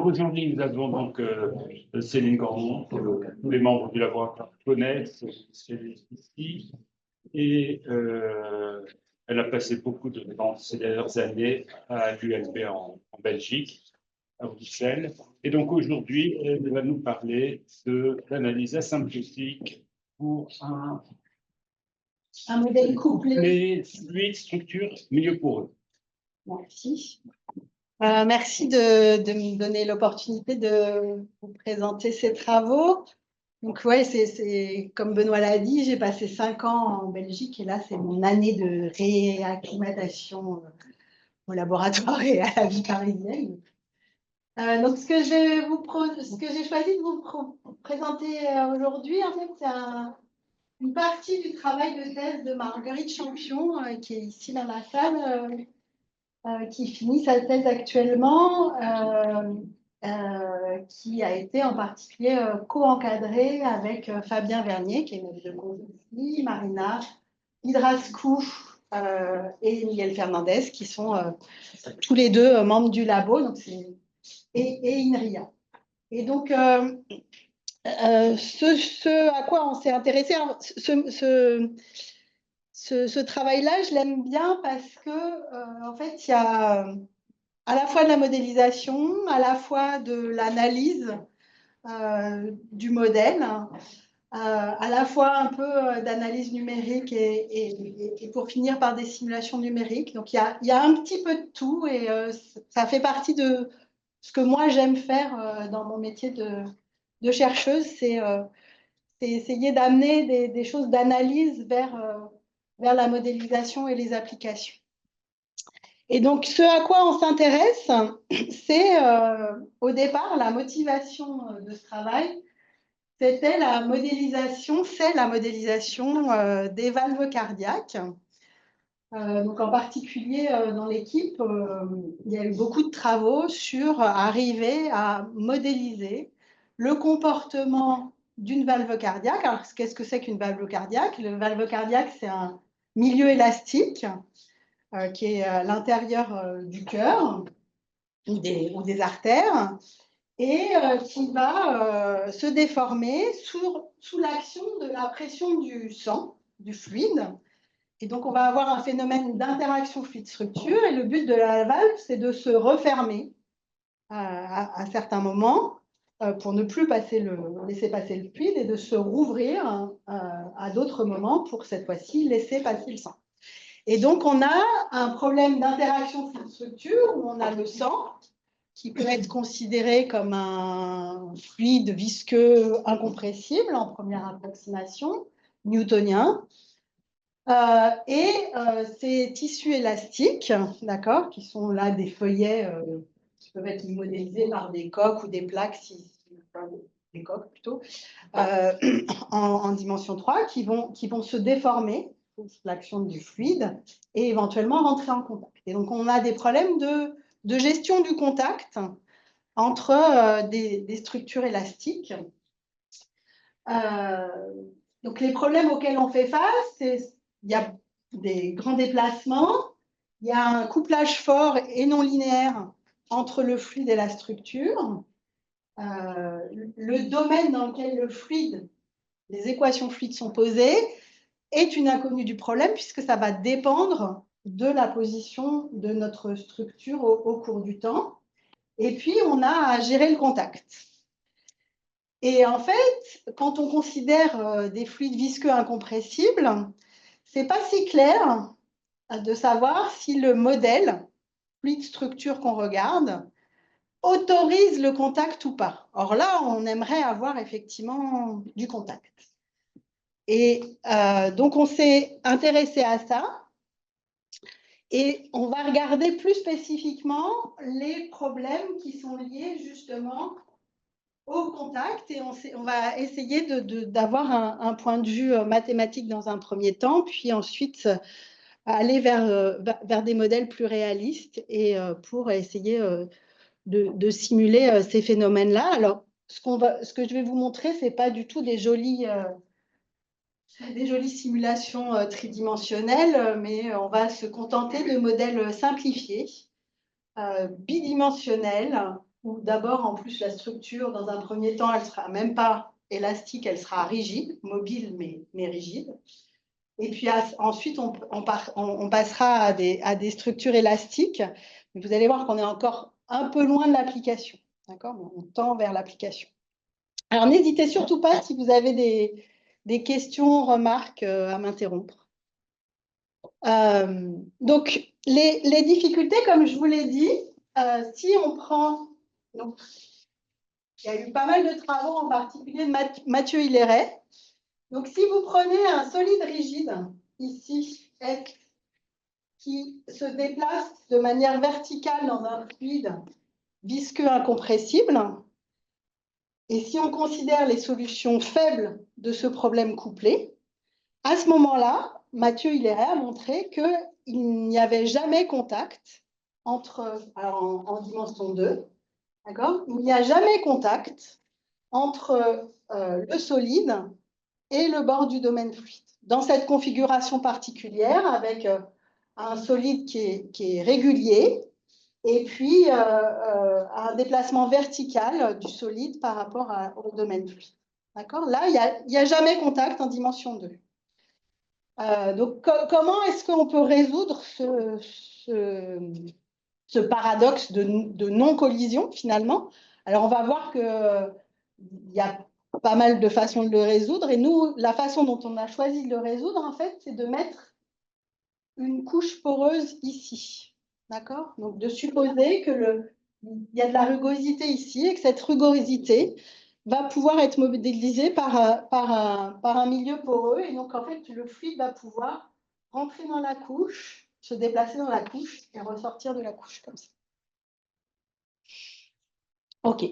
Donc aujourd'hui, nous avons donc Céline Gormand, que tous les membres du laboratoire connaissent, c'est ici, et elle a passé beaucoup de temps ces dernières années à l'ULB en Belgique, à Bruxelles. Et donc aujourd'hui, elle va nous parler de l'analyse asymptotique pour un modèle couplé. Fluide, structure, milieu poreux. Merci. Merci de me donner l'opportunité de vous présenter ces travaux. Donc, ouais, c'est comme Benoît l'a dit, j'ai passé 5 ans en Belgique et là, c'est mon année de réacclimatation au laboratoire et à la vie parisienne. Donc, ce que j'ai choisi de vous présenter aujourd'hui, en fait, c'est une partie du travail de thèse de Marguerite Champion, qui est ici dans la salle, qui finit sa thèse actuellement, qui a été en particulier co-encadrée avec Fabien Vernier, qui est notre de cours ici, Marina Hydrascu et Miguel Fernandez, qui sont tous les deux membres du labo, donc et INRIA. Et donc, ce à quoi on s'est intéressé, ce travail-là, je l'aime bien parce que, en fait, il y a à la fois de la modélisation, à la fois de l'analyse du modèle, à la fois un peu d'analyse numérique et pour finir par des simulations numériques. Donc, il y a un petit peu de tout et ça fait partie de ce que moi j'aime faire dans mon métier de chercheuse, c'est essayer d'amener des choses d'analyse vers la modélisation et les applications. Et donc, ce à quoi on s'intéresse, c'est au départ la motivation de ce travail, c'est la modélisation des valves cardiaques. Donc, en particulier dans l'équipe, il y a eu beaucoup de travaux sur arriver à modéliser le comportement d'une valve cardiaque. Alors, qu'est-ce que c'est qu'une valve cardiaque? Le valve cardiaque, c'est un milieu élastique qui est à l'intérieur du cœur ou des artères et qui va se déformer sous l'action de la pression du sang, du fluide. Et donc, on va avoir un phénomène d'interaction fluide-structure et le but de la valve, c'est de se refermer à certains moments pour ne plus laisser passer le fluide et de se rouvrir à d'autres moments pour cette fois-ci laisser passer le sang. Et donc, on a un problème d'interaction fluide-structure où on a le sang qui peut être considéré comme un fluide visqueux incompressible en première approximation, newtonien. Et ces tissus élastiques, d'accord, qui sont là des feuillets qui peuvent être modélisés par des coques ou des plaques, des coques plutôt, en dimension 3, qui vont se déformer sous l'action du fluide et éventuellement rentrer en contact. Et donc, on a des problèmes de gestion du contact entre des structures élastiques. Donc, les problèmes auxquels on fait face, c'est il y a des grands déplacements, il y a un couplage fort et non linéaire entre le fluide et la structure. Le domaine dans lequel les équations fluides sont posées est une inconnue du problème puisque ça va dépendre de la position de notre structure au cours du temps. Et puis, on a à gérer le contact. Et en fait, quand on considère des fluides visqueux incompressibles, c'est pas si clair de savoir si le modèle fluide structure qu'on regarde autorise le contact ou pas. Or là, on aimerait avoir effectivement du contact. Et donc, on s'est intéressé à ça et on va regarder plus spécifiquement les problèmes qui sont liés justement au contact et on va essayer d'avoir un point de vue mathématique dans un premier temps, puis ensuite aller vers des modèles plus réalistes et pour essayer de simuler ces phénomènes-là. Alors, ce que je vais vous montrer, ce n'est pas du tout des jolies simulations tridimensionnelles, mais on va se contenter de modèles simplifiés, bidimensionnels, où d'abord, en plus, la structure, dans un premier temps, elle ne sera même pas élastique, elle sera rigide, mobile, mais rigide. Et puis ensuite, on passera à des structures élastiques. Mais vous allez voir qu'on est encore un peu loin de l'application. D'accord? On tend vers l'application. Alors, n'hésitez surtout pas si vous avez des questions, remarques à m'interrompre. Donc, les difficultés, comme je vous l'ai dit, si on prend... Donc, il y a eu pas mal de travaux, en particulier de Mathieu Hilleret. Donc, si vous prenez un solide rigide, ici, X, qui se déplace de manière verticale dans un fluide visqueux incompressible, et si on considère les solutions faibles de ce problème couplé, à ce moment-là, Mathieu Hilleret a montré qu'il n'y avait jamais contact entre, alors en dimension 2, d'accord? Il n'y a jamais contact entre le solide et le bord du domaine fluide. Dans cette configuration particulière, avec un solide qui est régulier, et puis un déplacement vertical du solide par rapport au domaine fluide. D'accord? Là, il n'y a jamais contact en dimension 2. Donc, comment est-ce qu'on peut résoudre ce paradoxe de non-collision, finalement? Alors, on va voir qu'il y a pas mal de façons de le résoudre. Et nous, la façon dont on a choisi de le résoudre, en fait, c'est de mettre une couche poreuse ici. D'accord? Donc, de supposer qu'il y a de la rugosité ici et que cette rugosité va pouvoir être modélisée par un milieu poreux. Et donc, en fait, le fluide va pouvoir rentrer dans la couche, se déplacer dans la couche et ressortir de la couche comme ça. OK.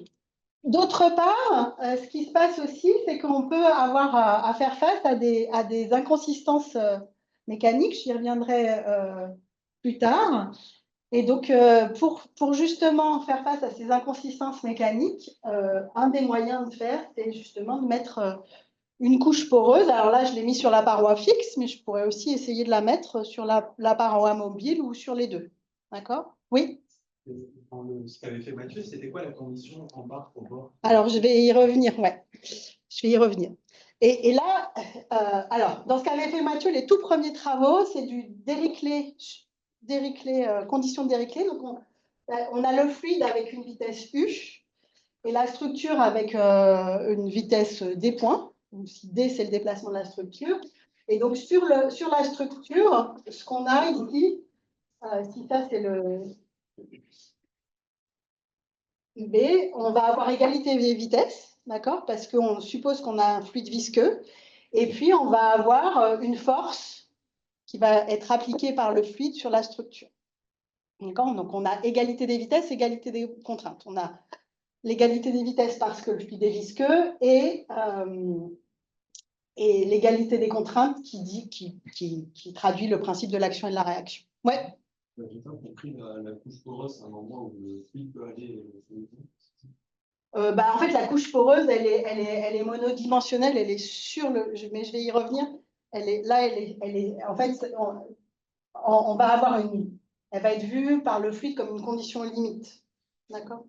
D'autre part, ce qui se passe aussi, c'est qu'on peut avoir à faire face à des inconsistances mécaniques. J'y reviendrai plus tard. Et donc, pour justement faire face à ces inconsistances mécaniques, un des moyens de faire, c'est justement de mettre une couche poreuse. Alors là, je l'ai mis sur la paroi fixe, mais je pourrais aussi essayer de la mettre sur la paroi mobile ou sur les deux. D'accord? Oui? Ce qu'avait fait Mathieu, c'était quoi la condition en bas au bord? Alors, je vais y revenir, ouais. Je vais y revenir. Et là, alors, dans ce qu'avait fait Mathieu, les tout premiers travaux, c'est du Dirichlet, condition de Dirichlet. Donc, on a le fluide avec une vitesse U et la structure avec une vitesse D point. Donc, si D, c'est le déplacement de la structure. Et donc, sur la structure, ce qu'on a ici, si ça, c'est le B, on va avoir égalité des vitesses, d'accord? Parce qu'on suppose qu'on a un fluide visqueux. Et puis, on va avoir une force qui va être appliquée par le fluide sur la structure. D'accord? Donc, on a égalité des vitesses, égalité des contraintes. On a l'égalité des vitesses parce que le fluide est visqueux et l'égalité des contraintes qui traduit le principe de l'action et de la réaction. Ouais. J'ai pas compris la couche poreuse, c'est un endroit où le fluide peut aller. En fait, la couche poreuse, elle est monodimensionnelle, elle est sur le. Mais je vais y revenir. En fait, on va avoir elle va être vue par le fluide comme une condition limite. D'accord?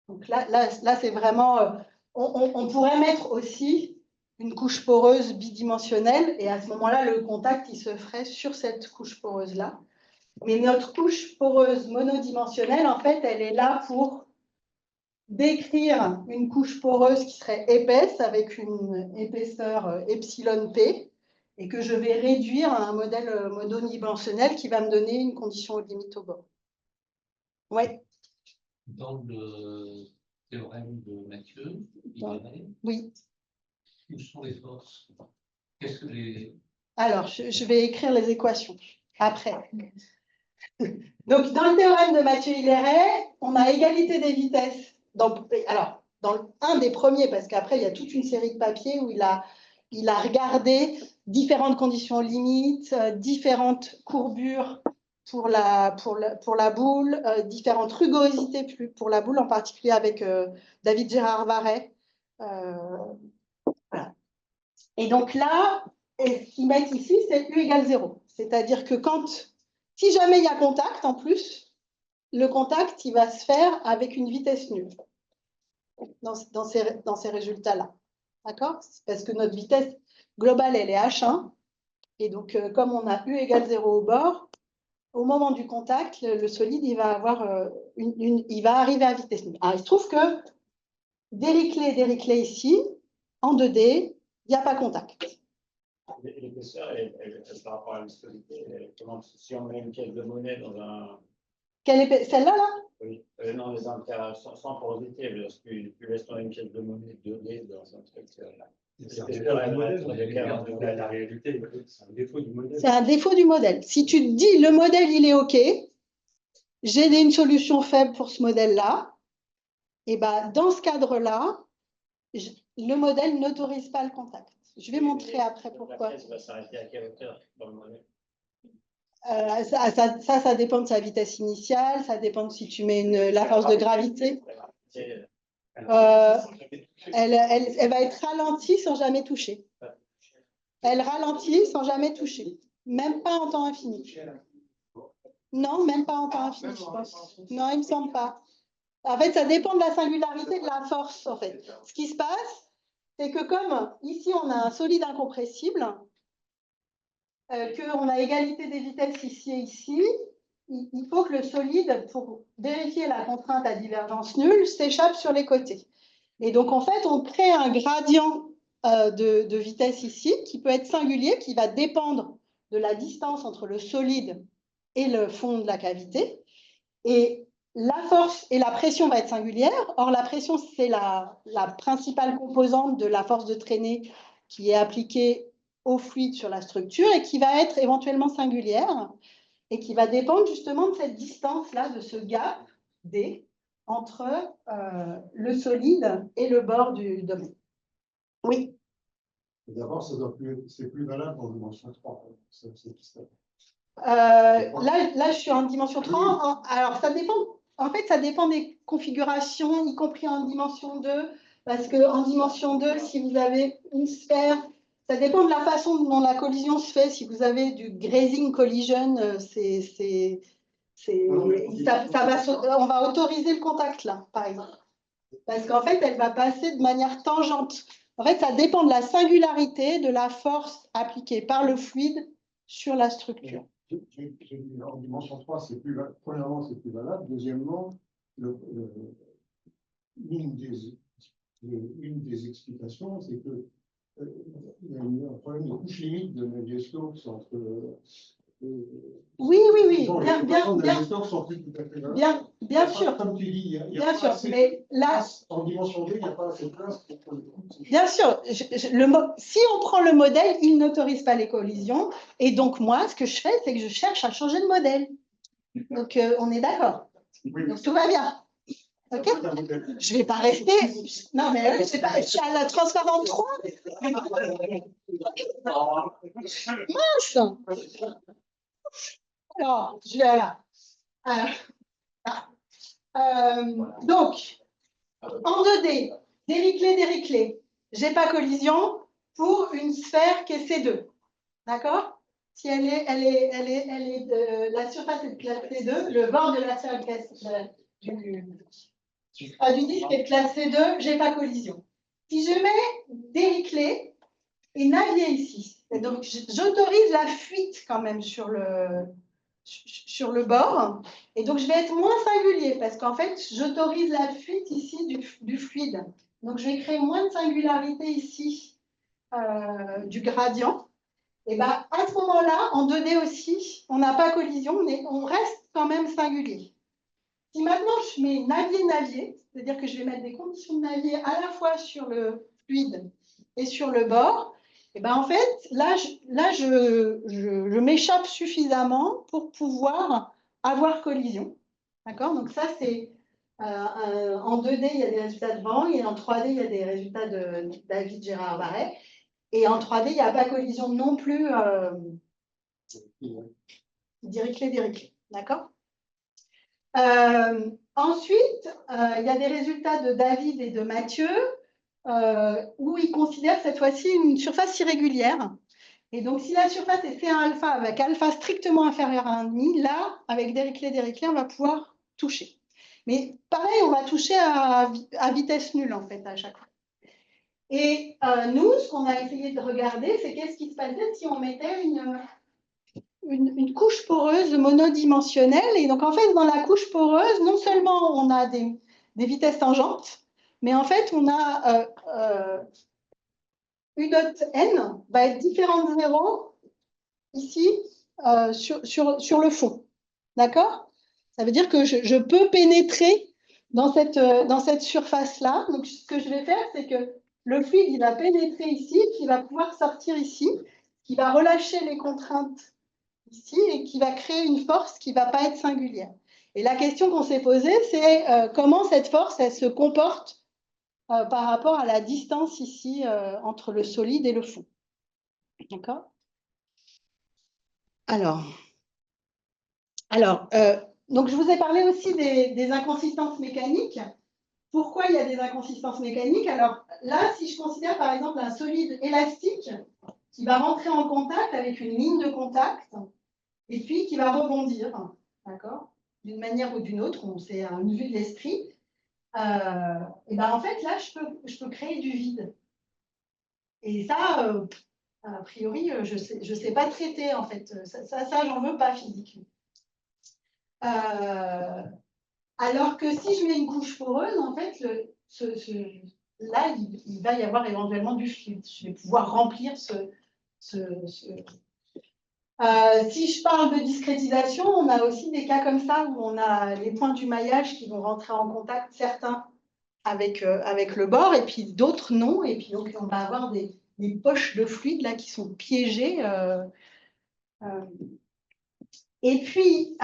Donc là c'est vraiment. On pourrait mettre aussi une couche poreuse bidimensionnelle et à ce moment-là, le contact, il se ferait sur cette couche poreuse-là. Mais notre couche poreuse monodimensionnelle, en fait, elle est là pour décrire une couche poreuse qui serait épaisse avec une épaisseur epsilon p et que je vais réduire à un modèle monodimensionnel qui va me donner une condition limite au bord. Oui. Dans le théorème de Mathieu, oui. Où sont les forces? Qu'est-ce que les... Alors, je vais écrire les équations après. Donc, dans le théorème de Mathieu Hilleret, on a égalité des vitesses. Alors, dans un des premiers, parce qu'après, il y a toute une série de papiers où il a regardé différentes conditions limites, différentes courbures pour la boule, différentes rugosités pour la boule, en particulier avec David Gérard Varret. Voilà. Et donc là, ce qu'ils mettent ici, c'est U égale 0. C'est-à-dire que si jamais il y a contact en plus, le contact, il va se faire avec une vitesse nulle dans ces résultats-là. D'accord? Parce que notre vitesse globale, elle est H1. Et donc, comme on a U égale 0 au bord, au moment du contact, le solide, il va avoir il va arriver à vitesse nulle. Alors, il se trouve que Dirichlet ici, en 2D, il n'y a pas contact. L'épaisseur, par rapport à la viscosité, si on met une pièce de monnaie dans un. Celle-là, là? Oui, non, les interactions sans porosité, lorsque tu laisses tomber une pièce de monnaie 2D dans un truc. La réalité, c'est un défaut du modèle. C'est un défaut du modèle. Si tu te dis le modèle, il est OK, j'ai une solution faible pour ce modèle-là, et ben, dans ce cadre-là, le modèle n'autorise pas le contact. Je vais montrer après pourquoi. La pièce va s'arrêter à quelle hauteur dans le modèle? Ça dépend de sa vitesse initiale, ça dépend de si tu mets la force de gravité. Elle va être ralentie sans jamais toucher. Elle ralentit sans jamais toucher. Même pas en temps infini. Non, même pas en temps infini, je pense. Non, il ne me semble pas. En fait, ça dépend de la singularité de la force, en fait. Ce qui se passe, c'est que comme ici, on a un solide incompressible, qu'on a égalité des vitesses ici et ici, il faut que le solide, pour vérifier la contrainte à divergence nulle, s'échappe sur les côtés. Et donc, en fait, on crée un gradient de vitesse ici, qui peut être singulier, qui va dépendre de la distance entre le solide et le fond de la cavité. Et la force et la pression va être singulière. Or, la pression, c'est la principale composante de la force de traînée qui est appliquée au fluide sur la structure et qui va être éventuellement singulière et qui va dépendre justement de cette distance-là, de ce gap D entre le solide et le bord du domaine. Oui. D'abord, c'est plus valable en dimension 3. Là, je suis en dimension 3. Alors, ça dépend. En fait, ça dépend des configurations, y compris en dimension 2. Parce qu'en dimension 2, si vous avez une sphère, ça dépend de la façon dont la collision se fait. Si vous avez du grazing collision, on va autoriser le contact là, par exemple. Parce qu'en fait, elle va passer de manière tangente. En fait, ça dépend de la singularité de la force appliquée par le fluide sur la structure. En dimension 3, premièrement, c'est plus valable. Deuxièmement, une des explications, c'est que il y a un problème de couche limite de Navier-Stokes entre. Oui, bien sûr. Comme tu dis, il y a bien sûr, mais là, en dimension 2, il n'y a pas assez de place pour le coup. Bien sûr, si on prend le modèle, il n'autorise pas les collisions. Et donc, moi, ce que je fais, c'est que je cherche à changer de modèle. Donc, on est d'accord. Donc, tout va bien. OK? Je ne vais pas rester. Non, mais je suis à la transparente 3. Mince! Alors, je vais là. Donc, en 2D, Dirichlet, j'ai pas collision pour une sphère qui est C2. D'accord? Si elle est la surface est de classe C2, le bord de la sphère du disque est de classe C2, j'ai pas collision. Si je mets Dirichlet et Navier ici, et donc j'autorise la fuite quand même sur le bord, et donc je vais être moins singulier parce qu'en fait j'autorise la fuite ici du fluide, donc je vais créer moins de singularité ici du gradient. Et bien à ce moment-là, en 2D aussi, on n'a pas collision, mais on reste quand même singulier. Si maintenant je mets Navier, c'est-à-dire que je vais mettre des conditions de Navier à la fois sur le fluide et sur le bord, et ben en fait, là je m'échappe suffisamment pour pouvoir avoir collision. D'accord? Donc ça, c'est en 2D, il y a des résultats de Bang, et en 3D, il y a des résultats de David Gérard Barret. Et en 3D, il n'y a pas collision non plus Dirichlet. D'accord? Ensuite, il y a des résultats de David et de Mathieu où ils considèrent cette fois-ci une surface irrégulière. Et donc, si la surface est C1 alpha avec alpha strictement inférieur à 1,5, là, avec Dirichlet, on va pouvoir toucher. Mais pareil, on va toucher à vitesse nulle, en fait, à chaque fois. Et nous, ce qu'on a essayé de regarder, c'est qu'est-ce qui se passait si on mettait une couche poreuse monodimensionnelle. Et donc, en fait, dans la couche poreuse, non seulement on a des vitesses tangentes, mais en fait, on a U dot n va être différent de 0 ici sur le fond. D'accord? Ça veut dire que je peux pénétrer dans cette surface-là. Donc, ce que je vais faire, c'est que le fluide, il va pénétrer ici, puis il va pouvoir sortir ici, qui va relâcher les contraintes ici et qui va créer une force qui ne va pas être singulière. Et la question qu'on s'est posée, c'est comment cette force, elle se comporte par rapport à la distance ici entre le solide et le fond. D'accord? Alors, donc je vous ai parlé aussi des inconsistances mécaniques. Pourquoi il y a des inconsistances mécaniques? Alors là, si je considère par exemple un solide élastique qui va rentrer en contact avec une ligne de contact et puis qui va rebondir, d'accord, d'une manière ou d'une autre, c'est une vue de l'esprit, et ben en fait là, je peux créer du vide. Et ça, a priori, je sais pas traiter en fait. Ça j'en veux pas physiquement. Alors que si je mets une couche poreuse, en fait, là, il va y avoir éventuellement du fluide. Je vais pouvoir remplir si je parle de discrétisation, on a aussi des cas comme ça où on a les points du maillage qui vont rentrer en contact, certains avec le bord, et puis d'autres non. Et puis donc, on va avoir des poches de fluide là qui sont piégées. Et puis,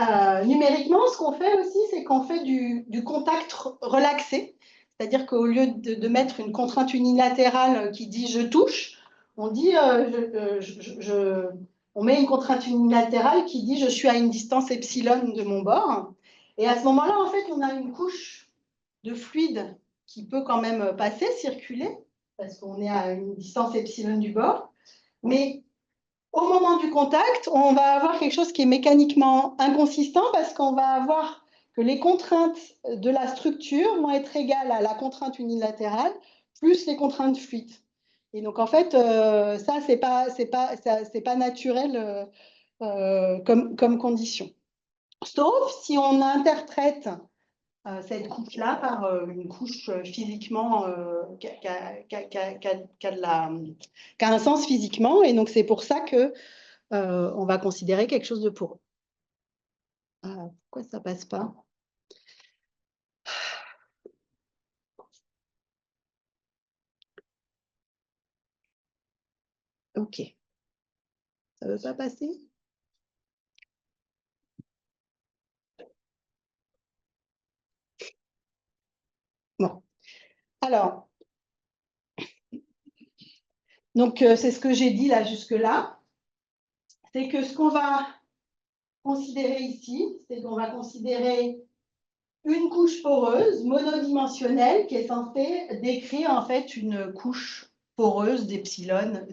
numériquement, ce qu'on fait aussi, c'est qu'on fait du contact relaxé. C'est-à-dire qu'au lieu de mettre une contrainte unilatérale qui dit « je touche », on dit on met une contrainte unilatérale qui dit « je suis à une distance epsilon de mon bord ». Et à ce moment-là, en fait, on a une couche de fluide qui peut quand même passer, circuler, parce qu'on est à une distance epsilon du bord. Mais au moment du contact, on va avoir quelque chose qui est mécaniquement inconsistant parce qu'on va avoir que les contraintes de la structure vont être égales à la contrainte unilatérale plus les contraintes fluides. Et donc, en fait, ça, c'est pas naturel comme condition. Sauf si on interprète cette couche-là par une couche physiquement qui a un sens physiquement. Et donc, c'est pour ça que on va considérer quelque chose de poreux. Pourquoi ça passe pas? Ok. Ça ne veut pas passer? Bon. Alors, donc c'est ce que j'ai dit là jusque-là. C'est que ce qu'on va considérer ici, c'est qu'on va considérer une couche poreuse monodimensionnelle qui est censée décrire en fait une couche poreuse d'epsilon,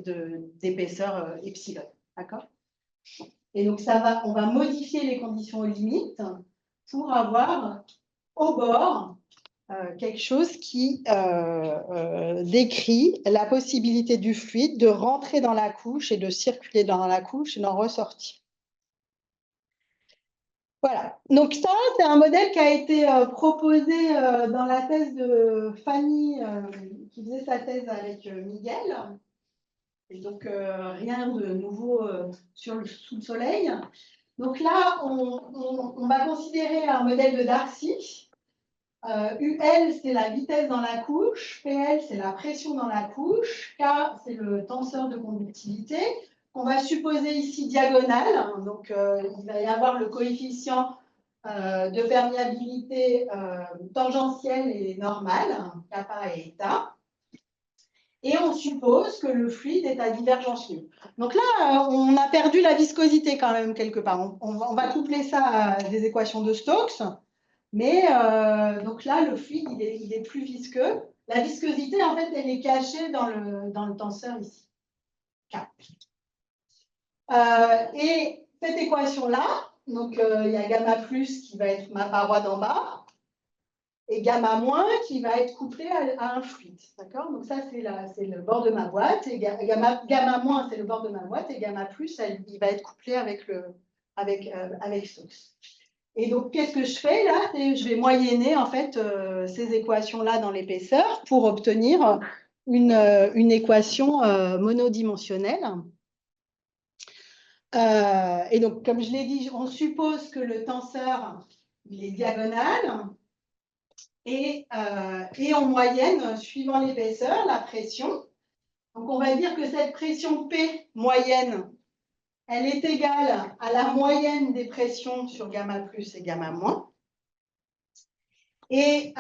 d'épaisseur epsilon. D'accord? Et donc, on va modifier les conditions aux limites pour avoir au bord quelque chose qui décrit la possibilité du fluide de rentrer dans la couche et de circuler dans la couche et d'en ressortir. Voilà. Donc ça, c'est un modèle qui a été proposé dans la thèse de Fanny, qui faisait sa thèse avec Miguel. Et donc, rien de nouveau sous le soleil. Donc là, on va considérer un modèle de Darcy. UL, c'est la vitesse dans la couche. PL, c'est la pression dans la couche. K, c'est le tenseur de conductivité. On va supposer ici diagonale. Donc, il va y avoir le coefficient de perméabilité tangentielle et normale, kappa et eta. Et on suppose que le fluide est à divergence nulle. Donc là, on a perdu la viscosité quand même quelque part. On va coupler ça à des équations de Stokes. Mais donc là, le fluide, il est plus visqueux. La viscosité, en fait, elle est cachée dans le tenseur ici. K. Et cette équation-là, Donc, il y a gamma plus qui va être ma paroi d'en bas et gamma moins qui va être couplé à un fluide. D'accord? Donc, ça, c'est le bord de ma boîte. Et gamma moins, c'est le bord de ma boîte. Et gamma plus, il va être couplé avec Stokes. Et donc, qu'est-ce que je fais là? Je vais moyenner en fait ces équations-là dans l'épaisseur pour obtenir une équation monodimensionnelle. Et donc, comme je l'ai dit, on suppose que le tenseur il est diagonal et en moyenne, suivant l'épaisseur, la pression. Donc, on va dire que cette pression P moyenne, elle est égale à la moyenne des pressions sur gamma plus et gamma moins. Et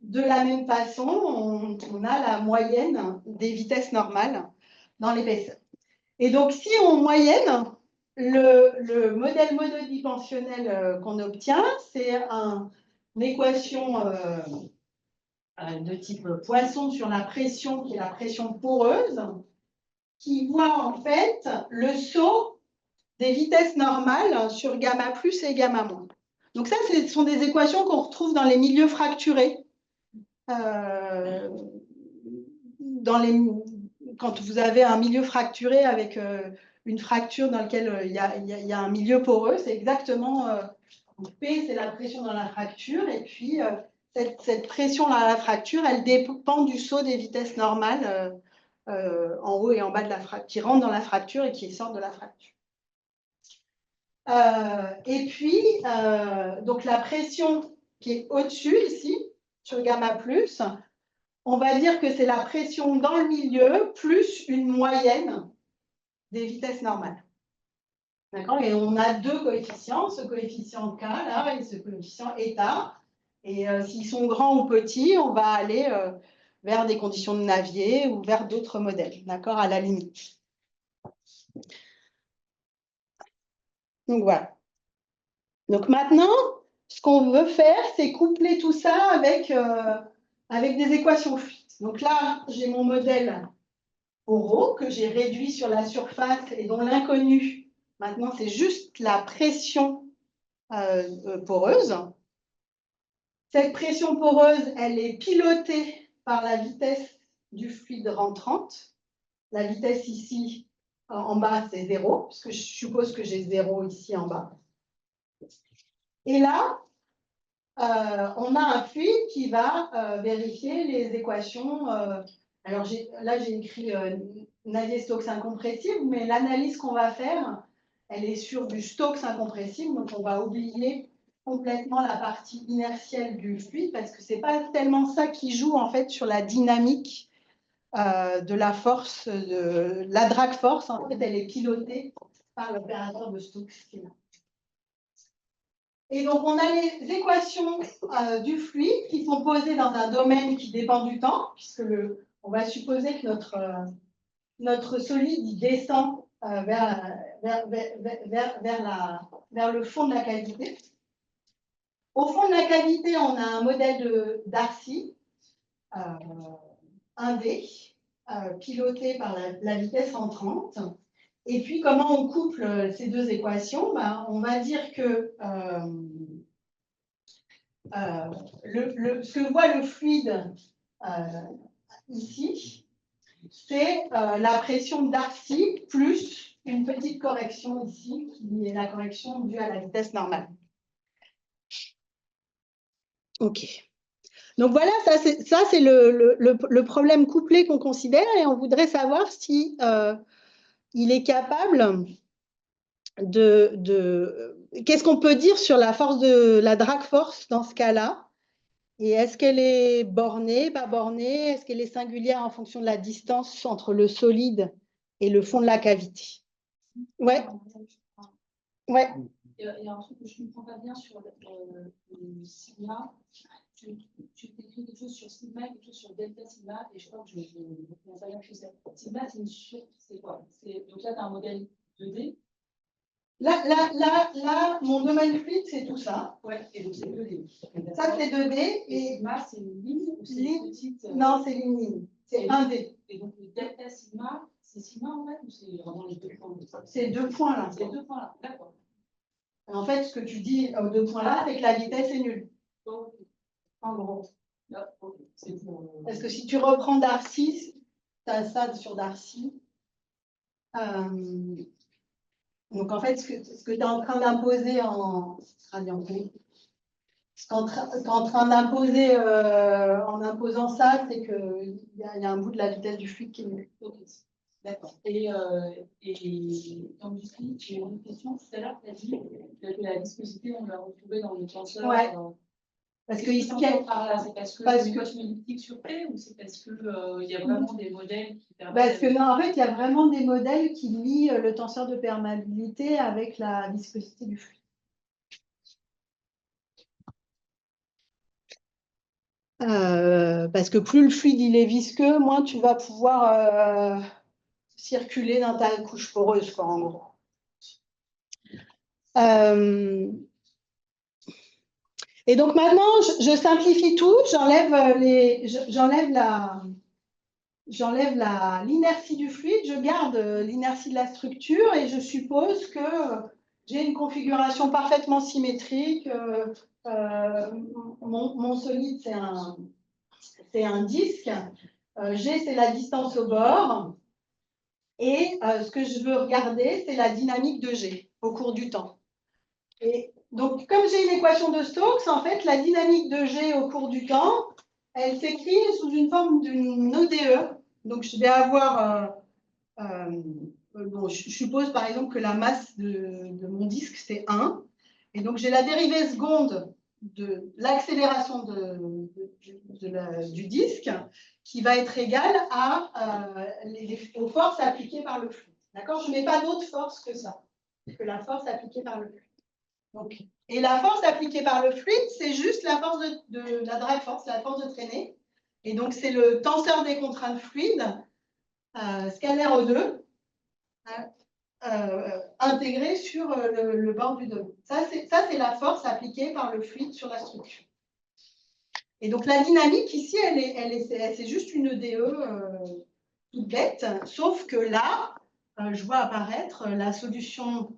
de la même façon, on a la moyenne des vitesses normales dans l'épaisseur. Et donc, si on moyenne, le modèle monodimensionnel qu'on obtient, c'est une équation de type Poisson sur la pression, qui est la pression poreuse, qui voit en fait le saut des vitesses normales sur gamma plus et gamma moins. Donc ça, ce sont des équations qu'on retrouve dans les milieux fracturés. Quand vous avez un milieu fracturé avec une fracture dans laquelle il y a un milieu poreux, c'est exactement P, c'est la pression dans la fracture, et puis cette pression dans la fracture, elle dépend du saut des vitesses normales en haut et en bas de la fracture, qui rentrent dans la fracture et qui sortent de la fracture. Et puis, donc la pression qui est au-dessus ici, sur gamma plus, on va dire que c'est la pression dans le milieu plus une moyenne des vitesses normales. D'accord? Et on a deux coefficients, ce coefficient K là et ce coefficient état. Et s'ils sont grands ou petits, on va aller vers des conditions de Navier ou vers d'autres modèles, d'accord, à la limite. Donc voilà. Donc maintenant, ce qu'on veut faire, c'est coupler tout ça avec des équations fluides. Donc là, j'ai mon modèle poro que j'ai réduit sur la surface et dont l'inconnu, maintenant, c'est juste la pression poreuse. Cette pression poreuse, elle est pilotée par la vitesse du fluide rentrante. La vitesse ici, en bas, c'est 0, parce que je suppose que j'ai 0 ici en bas. Et là, on a un fluide qui va vérifier les équations. Alors là, j'ai écrit Navier-Stokes incompressible, mais l'analyse qu'on va faire, elle est sur du Stokes incompressible, donc on va oublier complètement la partie inertielle du fluide, parce que ce n'est pas tellement ça qui joue en fait sur la dynamique de la force, la drag force, en fait, elle est pilotée par l'opérateur de Stokes qui est là. Et donc, on a les équations du fluide qui sont posées dans un domaine qui dépend du temps, puisque on va supposer que notre solide il descend vers le fond de la cavité. Au fond de la cavité, on a un modèle d'Arcy, 1D, piloté par la vitesse entrante. Et puis, comment on couple ces deux équations? On va dire que ce que voit le fluide ici, c'est la pression d'Arcy plus une petite correction ici, qui est la correction due à la vitesse normale. OK. Donc voilà, ça c'est le problème couplé qu'on considère, et on voudrait savoir si il est capable qu'est-ce qu'on peut dire sur la force de la drag force dans ce cas-là? Et est-ce qu'elle est bornée, pas bornée? Est-ce qu'elle est singulière en fonction de la distance entre le solide et le fond de la cavité? Ouais. Ouais. Il y a un truc que je ne comprends pas bien sur le sigma. Tu t'écris quelque chose sur sigma, quelque chose sur delta sigma, et je crois que je ne comprends pas bien ce que c'est. Sigma, c'est quoi? Donc là, tu as un modèle 2D. Là, mon domaine fluide, c'est tout ça. Ouais, et donc c'est 2D. Ça, c'est 2D. Et sigma, c'est une ligne ou c'est une petite. Non, c'est une ligne. C'est 1D. Et donc le delta sigma, c'est sigma en fait, ou c'est vraiment les deux points? C'est deux points là. C'est deux points là, d'accord. En fait, ce que tu dis aux deux points là, c'est que la vitesse est nulle, en gros. Parce que si tu reprends Darcy, tu as ça sur Darcy. Donc, en fait, ce que tu es en train d'imposer ce qu'en train d'imposer en imposant ça, c'est qu'il y a un bout de la vitesse du fluide qui est nulle. D'accord. Et comme tu dis, j'ai une question tout à l'heure, tu as dit que la viscosité, on l'a retrouvée dans le tenseur. Ouais. Parce que ici, c'est parce que c'est une équation elliptique sur P ou c'est parce qu'il y a vraiment des modèles qui permettent. Parce que non, en fait, il y a vraiment des modèles qui lient le tenseur de perméabilité avec la viscosité du fluide. Parce que plus le fluide il est visqueux, moins tu vas pouvoir circuler dans ta couche poreuse, quoi, en gros. Et donc maintenant, je simplifie tout, j'enlève l'inertie du fluide, je garde l'inertie de la structure et je suppose que j'ai une configuration parfaitement symétrique. Mon solide, c'est un disque. G, c'est la distance au bord. Et ce que je veux regarder, c'est la dynamique de G au cours du temps. Et donc, comme j'ai une équation de Stokes, en fait, la dynamique de G au cours du temps, elle s'écrit sous une forme d'une ODE. Donc, je vais avoir... bon, je suppose, par exemple, que la masse de mon disque, c'est 1. Et donc, j'ai la dérivée seconde de l'accélération du disque qui va être égale aux forces appliquées par le fluide. D'accord? Je ne mets pas d'autre force que ça, que la force appliquée par le fluide. Donc, et la force appliquée par le fluide, c'est juste la force de la drag force, la force de traînée. Et donc, c'est le tenseur des contraintes fluides, scalaire O2, intégré sur le bord du domaine. Ça, c'est la force appliquée par le fluide sur la structure. Et donc, la dynamique, ici, c'est juste une EDE toute bête, sauf que là, je vois apparaître la solution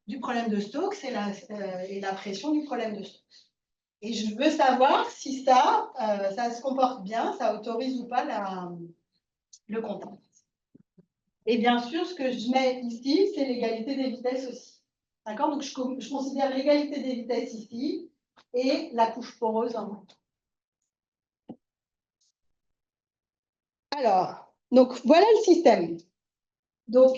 du problème de Stokes et la pression du problème de Stokes. Et je veux savoir si ça se comporte bien, ça autorise ou pas le contact. Et bien sûr, ce que je mets ici, c'est l'égalité des vitesses aussi. D'accord? Donc, je considère l'égalité des vitesses ici et la couche poreuse en même temps. Alors, donc voilà le système. Donc,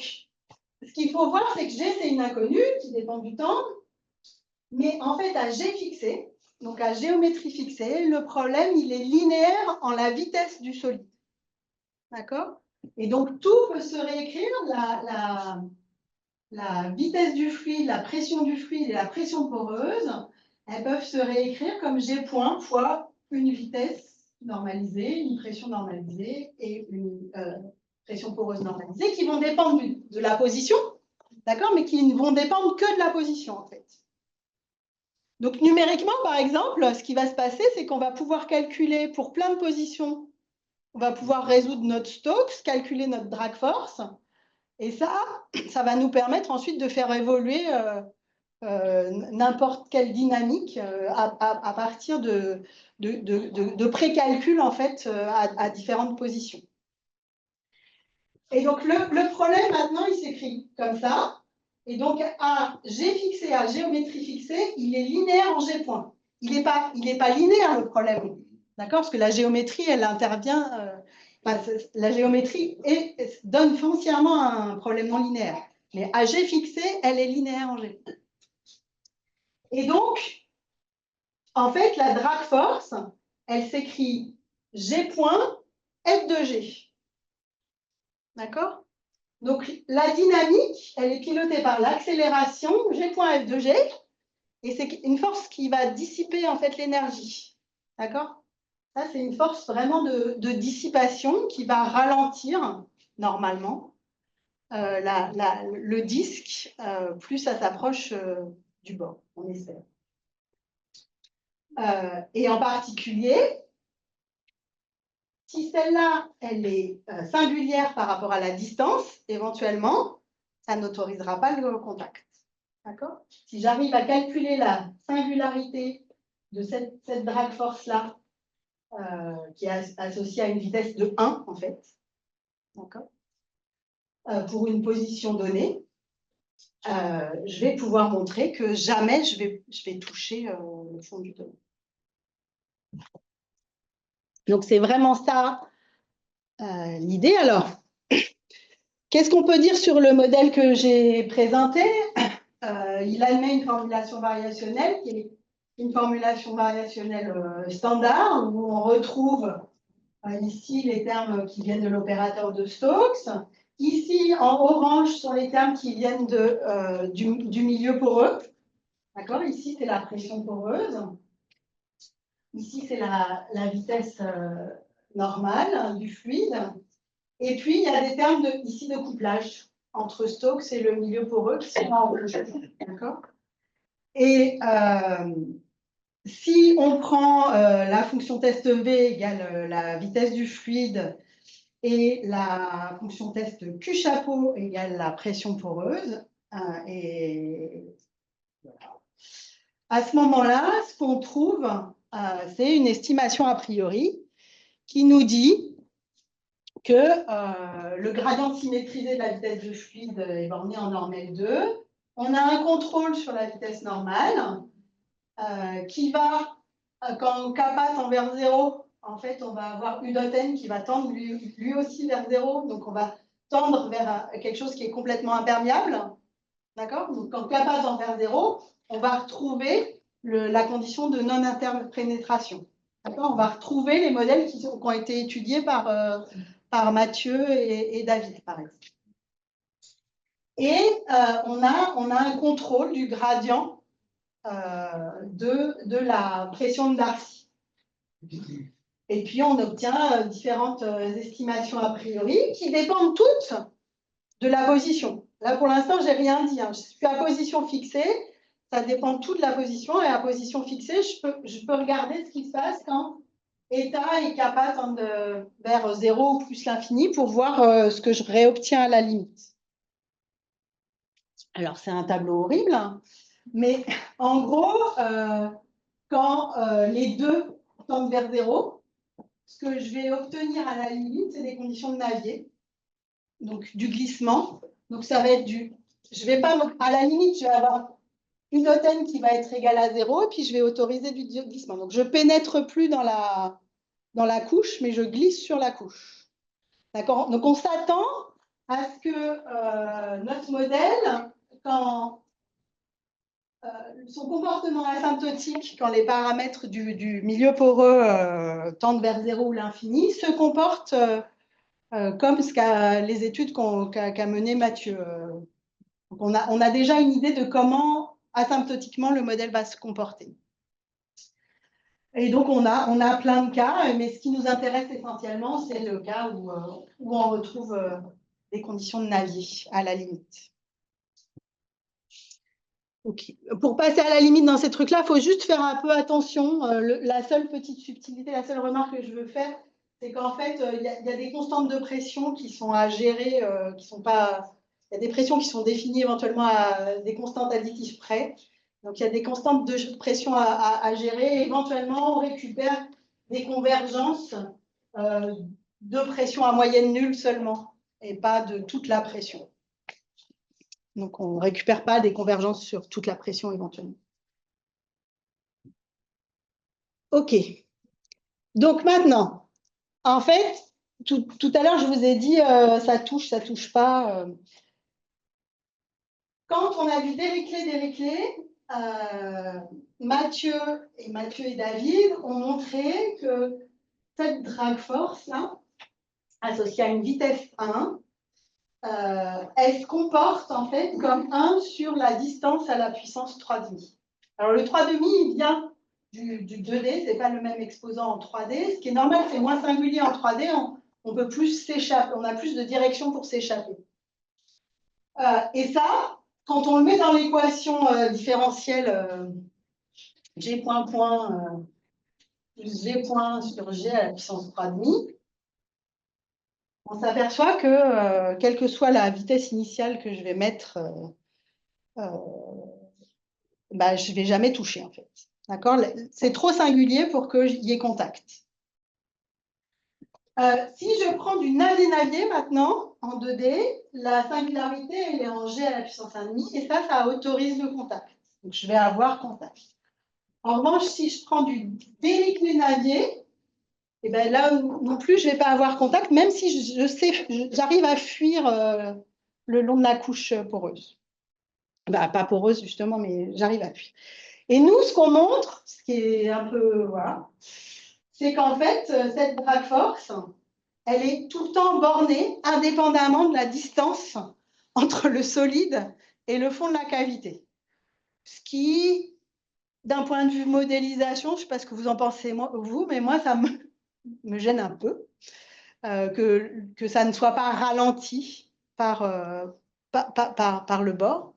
ce qu'il faut voir, c'est que G, c'est une inconnue qui dépend du temps. Mais en fait, à G fixé, donc à géométrie fixée, le problème, il est linéaire en la vitesse du solide. D'accord? Et donc, tout peut se réécrire, la vitesse du fluide, la pression du fluide et la pression poreuse, elles peuvent se réécrire comme G point fois une vitesse normalisée, une pression normalisée et une pression poreuse normalisée qui vont dépendre de la position, d'accord, mais qui ne vont dépendre que de la position, en fait. Donc, numériquement, par exemple, ce qui va se passer, c'est qu'on va pouvoir calculer pour plein de positions, on va pouvoir résoudre notre Stokes, calculer notre drag force, et ça va nous permettre ensuite de faire évoluer n'importe quelle dynamique à partir de précalculs, en fait, à différentes positions. Et donc, le problème, maintenant, il s'écrit comme ça. Et donc, à G fixé, à géométrie fixée, il est linéaire en G point. Il n'est pas linéaire, le problème. D'accord? Parce que la géométrie, elle intervient... la géométrie donne foncièrement un problème non linéaire. Mais à G fixé, elle est linéaire en G. Et donc, en fait, la drag force, elle s'écrit G point F de G. D'accord? Donc, la dynamique, elle est pilotée par l'accélération G point F de G, et c'est une force qui va dissiper en fait l'énergie. D'accord? Ça, c'est une force vraiment de dissipation qui va ralentir, normalement, le disque, plus ça s'approche du bord, on espère. Et en particulier, si celle-là, elle est singulière par rapport à la distance, éventuellement, ça n'autorisera pas le contact. D'accord? Si j'arrive à calculer la singularité de cette drag force-là, qui est associée à une vitesse de 1, en fait, d'accord? Pour une position donnée, je vais pouvoir montrer que jamais je vais toucher le fond du domaine. Donc, c'est vraiment ça l'idée. Alors, qu'est-ce qu'on peut dire sur le modèle que j'ai présenté? Il admet une formulation variationnelle qui est une formulation variationnelle standard, où on retrouve ici les termes qui viennent de l'opérateur de Stokes. Ici, en orange, sont les termes qui viennent du milieu poreux. D'accord? Ici, c'est la pression poreuse. Ici, c'est la vitesse normale du fluide. Et puis, il y a des termes ici de couplage entre Stokes et le milieu poreux qui sont en rouge. D'accord? Et si on prend la fonction test V égale la vitesse du fluide et la fonction test Q chapeau égale la pression poreuse, et voilà. À ce moment-là, ce qu'on trouve, c'est une estimation a priori qui nous dit que le gradient symétrisé de la vitesse de fluide est borné en norme L2. On a un contrôle sur la vitesse normale qui va, quand kappa tend vers 0, en fait, on va avoir U dot n qui va tendre lui aussi vers 0. Donc, on va tendre vers quelque chose qui est complètement imperméable. D'accord? Donc, quand kappa tend vers 0, on va retrouver la condition de non-interpénétration. D'accord? On va retrouver les modèles qui ont été étudiés par Mathieu et David, par exemple. Et on a un contrôle du gradient de la pression de Darcy. Et puis, on obtient différentes estimations a priori qui dépendent toutes de la position. Là, pour l'instant, je n'ai rien dit. Je suis à position fixée. Ça dépend tout de la position. Et à position fixée, je peux regarder ce qui se passe quand état et kappa tendent vers 0 ou plus l'infini pour voir ce que je réobtiens à la limite. Alors, c'est un tableau horrible, hein, mais en gros, quand les deux tendent vers 0, ce que je vais obtenir à la limite, c'est des conditions de Navier, donc du glissement. Donc, ça va être je vais pas, à la limite, je vais avoir une n qui va être égale à 0, et puis je vais autoriser du glissement. Donc, je ne pénètre plus dans la couche, mais je glisse sur la couche. D'accord? Donc, on s'attend à ce que notre modèle, quand son comportement asymptotique, quand les paramètres du milieu poreux tendent vers 0 ou l'infini, se comporte comme les études qu'a menées Mathieu. Donc on a déjà une idée de comment asymptotiquement le modèle va se comporter. Et donc, on a plein de cas, mais ce qui nous intéresse essentiellement, c'est le cas où on retrouve des conditions de Navier à la limite. Ok. Pour passer à la limite dans ces trucs-là, il faut juste faire un peu attention. La seule petite subtilité, la seule remarque que je veux faire, c'est qu'en fait, il y a des constantes de pression qui sont à gérer, qui sont pas. Il y a des pressions qui sont définies éventuellement à des constantes additives près. Donc, il y a des constantes de pression à gérer. Et éventuellement, on récupère des convergences de pression à moyenne nulle seulement, et pas de toute la pression. Donc, on ne récupère pas des convergences sur toute la pression éventuellement. OK. Donc, maintenant, en fait, tout à l'heure, je vous ai dit ça touche pas. Quand on a vu Dirichlet, Mathieu et David ont montré que cette drag force là, associée à une vitesse 1, elle se comporte en fait comme 1 sur la distance à la puissance 3,5. Alors le 3,5, il vient du 2D, ce n'est pas le même exposant en 3D. Ce qui est normal, c'est moins singulier en 3D, on peut plus s'échapper, on a plus de direction pour s'échapper. Et ça, quand on le met dans l'équation différentielle G point plus G point sur G à la puissance 3,5, on s'aperçoit que, quelle que soit la vitesse initiale que je vais mettre bah, je ne vais jamais toucher, en fait. D'accord? C'est trop singulier pour qu'il y ait contact. Si je prends du navier maintenant, en 2D, la singularité, elle est en G à la puissance 1,5, et ça autorise le contact. Donc, je vais avoir contact. En revanche, si je prends du navier, et ben là non plus, je ne vais pas avoir contact, même si j'arrive à fuir le long de la couche poreuse. Bah, pas poreuse, justement, mais j'arrive à fuir. Et nous, ce qu'on montre, ce qui est un peu, voilà, c'est qu'en fait, cette drag force, elle est tout le temps bornée, indépendamment de la distance entre le solide et le fond de la cavité. Ce qui, d'un point de vue modélisation, je ne sais pas ce que vous en pensez, vous, mais moi, ça me gêne un peu que ça ne soit pas ralenti par le bord.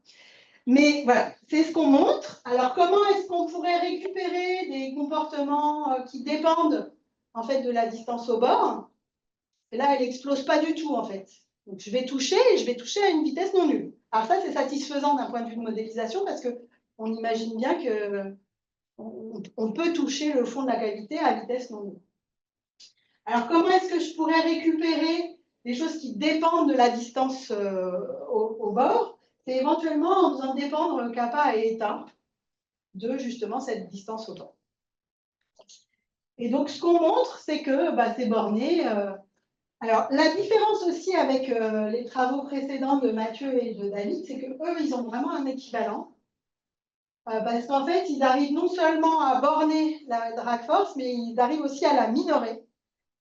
Mais voilà, c'est ce qu'on montre. Alors, comment est-ce qu'on pourrait récupérer des comportements qui dépendent en fait de la distance au bord? Et là, elle n'explose pas du tout, en fait. Donc, je vais toucher et je vais toucher à une vitesse non nulle. Alors ça, c'est satisfaisant d'un point de vue de modélisation parce qu'on imagine bien qu'on peut toucher le fond de la cavité à vitesse non nulle. Alors, comment est-ce que je pourrais récupérer des choses qui dépendent de la distance au bord? C'est éventuellement en faisant dépendre kappa et eta de justement cette distance au bord. Et donc, ce qu'on montre, c'est que c'est borné. Alors, la différence aussi avec les travaux précédents de Mathieu et de David, c'est qu'eux, ils ont vraiment un équivalent. Parce qu'en fait, ils arrivent non seulement à borner la drag force, mais ils arrivent aussi à la minorer.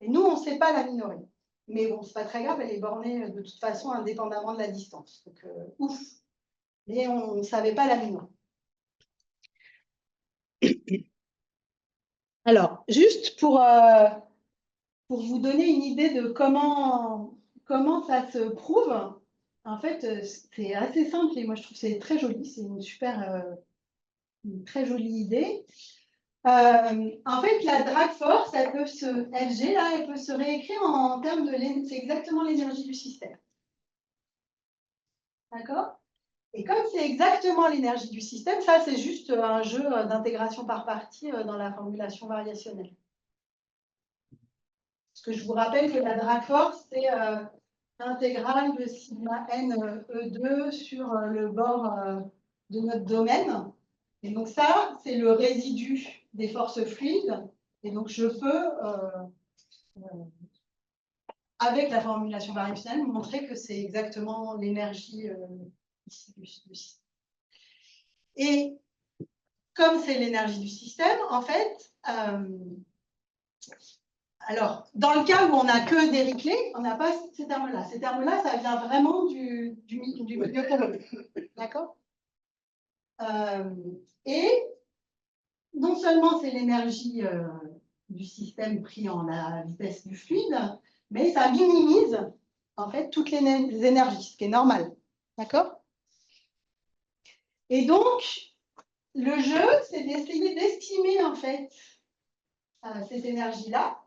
Et nous, on ne sait pas la minorer. Mais bon, ce n'est pas très grave, elle est bornée de toute façon indépendamment de la distance. Donc, ouf. Mais on ne savait pas la minorer. Alors, juste pour vous donner une idée de comment ça se prouve, en fait, c'est assez simple et moi, je trouve que c'est très joli. C'est une très jolie idée. En fait, la drag force, FG, là, elle peut se réécrire en termes de c'est exactement l'énergie du système. D'accord? Et comme c'est exactement l'énergie du système, ça, c'est juste un jeu d'intégration par partie dans la formulation variationnelle. Parce que je vous rappelle que la drag force, c'est l'intégrale de sigma n E2 sur le bord de notre domaine. Et donc ça, c'est le résidu des forces fluides. Et donc je peux, avec la formulation variationnelle, montrer que c'est exactement l'énergie du système. Et comme c'est l'énergie du système, en fait, alors, dans le cas où on n'a que Dirichlet, on n'a pas ces termes-là. Ces termes-là, ça vient vraiment du milieu poreux. D'accord? Et non seulement c'est l'énergie du système pris en la vitesse du fluide, mais ça minimise en fait toutes les énergies, ce qui est normal. D'accord? Et donc, le jeu, c'est d'essayer d'estimer en fait ces énergies-là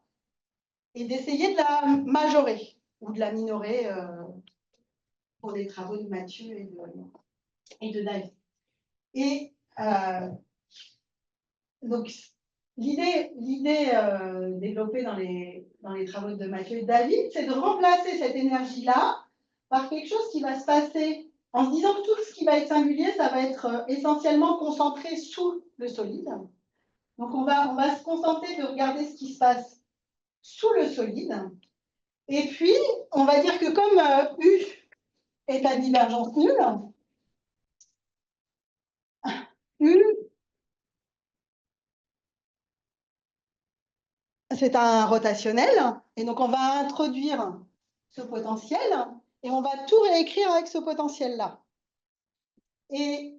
et d'essayer de la majorer ou de la minorer pour les travaux de Mathieu et de David. Et donc, l'idée développée dans les travaux de Mathieu et de David, c'est de remplacer cette énergie-là par quelque chose qui va se passer en se disant que tout ce qui va être singulier, ça va être essentiellement concentré sous le solide. Donc, on va se contenter de regarder ce qui se passe sous le solide. Et puis, on va dire que comme U est à divergence nulle, U, c'est un rotationnel. Et donc, on va introduire ce potentiel et on va tout réécrire avec ce potentiel-là. Et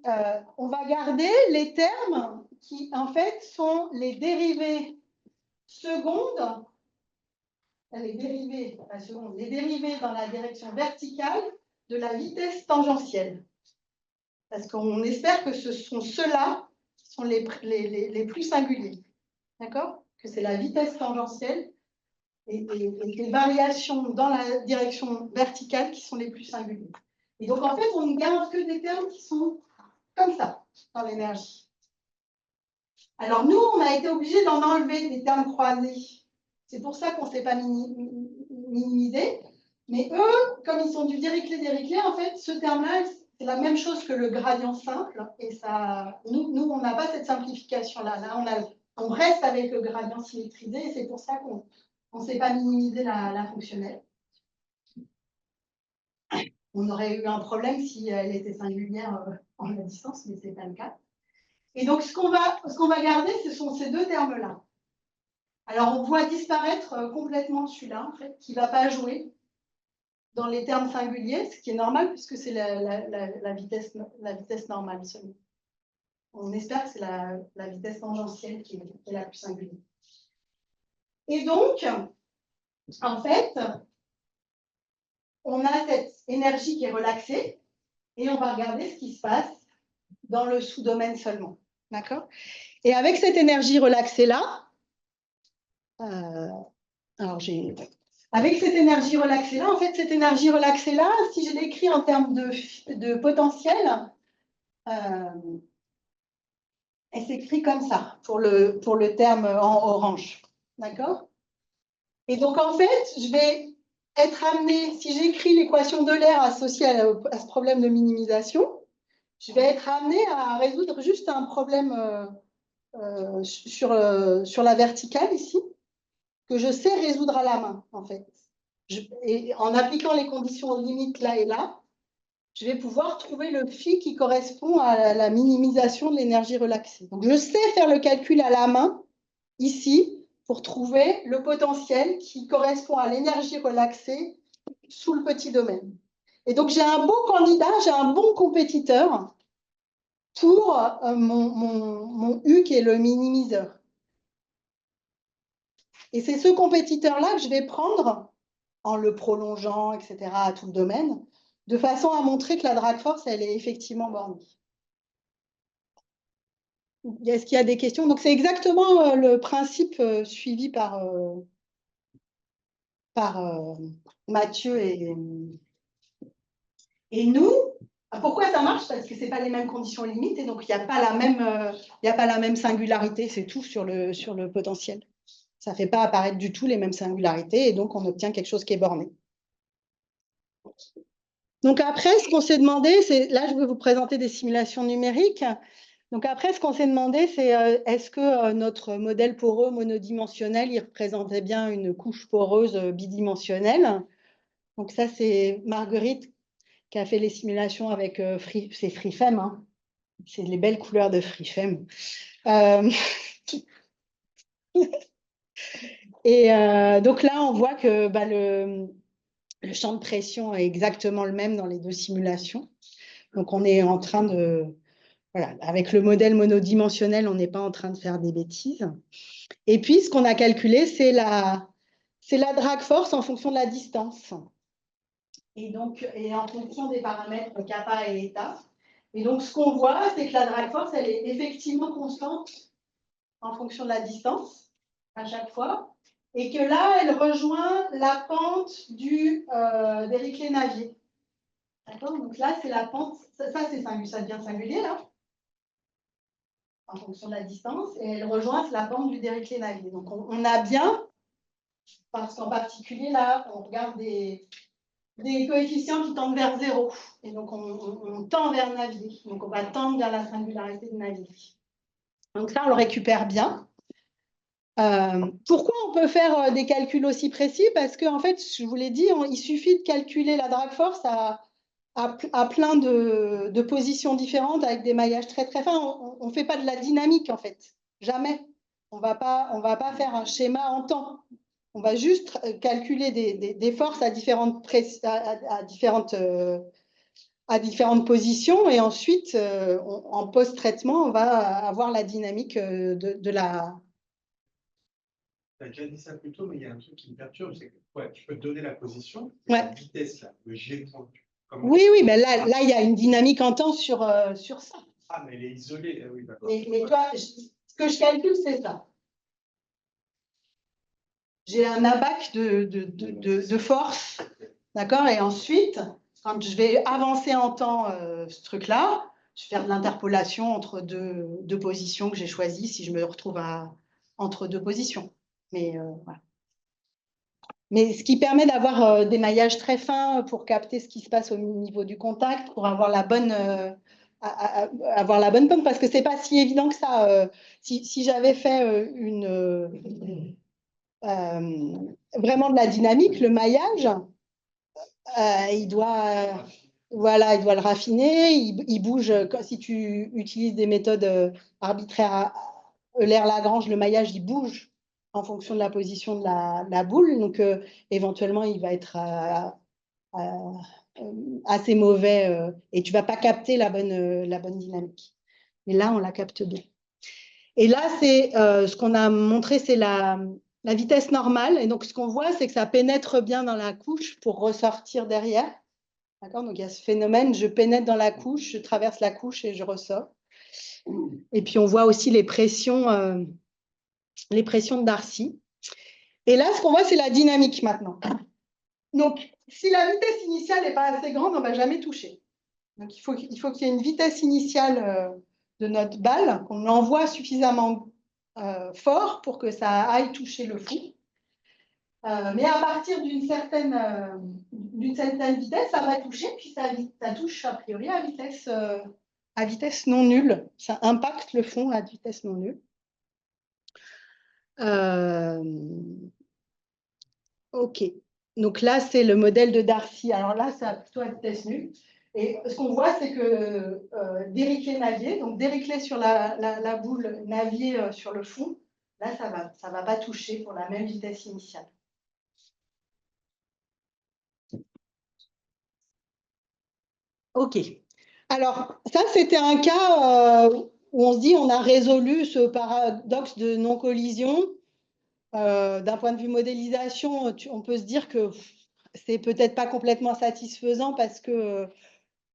on va garder les termes qui, en fait, sont les dérivées secondes, les dérivées dans la direction verticale de la vitesse tangentielle. Parce qu'on espère que ce sont ceux-là qui sont les plus singuliers. D'accord? Que c'est la vitesse tangentielle et les variations dans la direction verticale qui sont les plus singuliers. Et donc, en fait, on ne garde que des termes qui sont comme ça, dans l'énergie. Alors nous, on a été obligés d'en enlever les termes croisés. C'est pour ça qu'on ne s'est pas minimisé. Mais eux, comme ils sont du Dirichlet, en fait, ce terme-là, c'est la même chose que le gradient simple. Et ça, nous on n'a pas cette simplification-là. Là, on reste avec le gradient symétrisé. Et c'est pour ça qu'on ne s'est pas minimisé la fonctionnelle. On aurait eu un problème si elle était singulière en la distance, mais ce n'est pas le cas. Et donc, ce qu'on va garder, ce sont ces deux termes-là. Alors, on voit disparaître complètement celui-là, en fait, qui ne va pas jouer dans les termes singuliers, ce qui est normal, puisque c'est la vitesse normale seulement. On espère que c'est la vitesse tangentielle qui est la plus singulière. Et donc, en fait, on a cette énergie qui est relaxée, et on va regarder ce qui se passe dans le sous-domaine seulement. D'accord? Et avec cette énergie relaxée-là, avec cette énergie relaxée-là, en fait, cette énergie relaxée-là, si je l'écris en termes de potentiel, elle s'écrit comme ça, pour le terme en orange. D'accord? Et donc, en fait, je vais être amenée, si j'écris l'équation d'Euler associée à ce problème de minimisation, je vais être amenée à résoudre juste un problème sur la verticale ici, que je sais résoudre à la main, en fait. Et en appliquant les conditions limites là et là, je vais pouvoir trouver le phi qui correspond à la minimisation de l'énergie relaxée. Donc, je sais faire le calcul à la main, ici, pour trouver le potentiel qui correspond à l'énergie relaxée sous le petit domaine. Et donc, j'ai un bon candidat, j'ai un bon compétiteur pour mon U qui est le minimiseur. Et c'est ce compétiteur-là que je vais prendre en le prolongeant, etc., à tout le domaine, de façon à montrer que la drag force, elle est effectivement bornée. Est-ce qu'il y a des questions? Donc, c'est exactement le principe suivi par Mathieu et nous. Pourquoi ça marche? Parce que ce n'est pas les mêmes conditions limites et donc il n'y a pas la même singularité, c'est tout sur le potentiel. Ça ne fait pas apparaître du tout les mêmes singularités et donc on obtient quelque chose qui est borné. Donc après, ce qu'on s'est demandé, c'est, là je vais vous présenter des simulations numériques. Donc après, ce qu'on s'est demandé, c'est est-ce que notre modèle poreux monodimensionnel, il représentait bien une couche poreuse bidimensionnelle? Donc ça, c'est Marguerite qui a fait les simulations avec c'est FreeFEM, hein. C'est les belles couleurs de FreeFEM. Et donc là, on voit que le champ de pression est exactement le même dans les deux simulations. Donc on est en train de... Voilà, avec le modèle monodimensionnel, on n'est pas en train de faire des bêtises. Et puis, ce qu'on a calculé, c'est la drag force en fonction de la distance. Et donc, en fonction des paramètres kappa et eta. Et donc, ce qu'on voit, c'est que la drag force, elle est effectivement constante en fonction de la distance à chaque fois. Et que là, elle rejoint la pente du Dirichlet-Navier. D'accord? Donc là, c'est la pente, ça devient singulier, là, en fonction de la distance, et elle rejoint la pente du Dirichlet-Navier. Donc, on a bien, parce qu'en particulier, là, on regarde des coefficients qui tendent vers 0. Et donc, on tend vers Navier. Donc, on va tendre vers la singularité de Navier. Donc, ça, on le récupère bien. Pourquoi on peut faire des calculs aussi précis? Parce qu'en fait, je vous l'ai dit, il suffit de calculer la drag force à plein de positions différentes avec des maillages très très fins. On ne fait pas de la dynamique en fait, jamais. On va pas faire un schéma en temps. On va juste calculer des forces à différentes positions et ensuite, en post-traitement, on va avoir la dynamique de la... Tu as déjà dit ça plus tôt, mais il y a un truc qui me perturbe, c'est que tu peux te donner la position, la vitesse, là, le G. Oui, mais là, il y a une dynamique en temps sur ça. Ah, mais elle est isolée, oui, d'accord. Mais toi, ce que je calcule, c'est ça. J'ai un abac de force, d'accord? Et ensuite, quand je vais avancer en temps ce truc-là, faire de l'interpolation entre deux positions que j'ai choisies si je me retrouve entre deux positions. Mais voilà. Mais ce qui permet d'avoir des maillages très fins pour capter ce qui se passe au niveau du contact, pour avoir la bonne, avoir la bonne pomme, parce que ce n'est pas si évident que ça. Si j'avais fait vraiment de la dynamique, le maillage, il doit le raffiner, il bouge. Si tu utilises des méthodes arbitraires, Euler-Lagrange, le maillage, il bouge en fonction de la position de la boule. Donc, éventuellement, il va être assez mauvais et tu ne vas pas capter la bonne dynamique. Mais là, on la capte bien. Et là, c'est ce qu'on a montré, c'est la vitesse normale. Et donc, ce qu'on voit, c'est que ça pénètre bien dans la couche pour ressortir derrière. D'accord ? Donc, il y a ce phénomène, je pénètre dans la couche, je traverse la couche et je ressors. Et puis, on voit aussi les pressions de Darcy. Et là, ce qu'on voit, c'est la dynamique maintenant. Donc, si la vitesse initiale n'est pas assez grande, on ne va jamais toucher. Donc, il faut qu'il y ait une vitesse initiale de notre balle, qu'on l'envoie suffisamment fort pour que ça aille toucher le fond. Mais à partir d'une certaine vitesse, ça va toucher, puis ça touche a priori à vitesse non nulle. Ça impacte le fond à vitesse non nulle. OK. Donc là, c'est le modèle de Darcy. Alors là, c'est plutôt à vitesse nulle. Et ce qu'on voit, c'est que Dirichlet-Navier, donc Dirichlet sur la boule, Navier sur le fond, là, ça va pas toucher pour la même vitesse initiale. OK. Alors, ça, c'était un cas où on se dit on a résolu ce paradoxe de non-collision. D'un point de vue modélisation, on peut se dire que c'est peut-être pas complètement satisfaisant parce que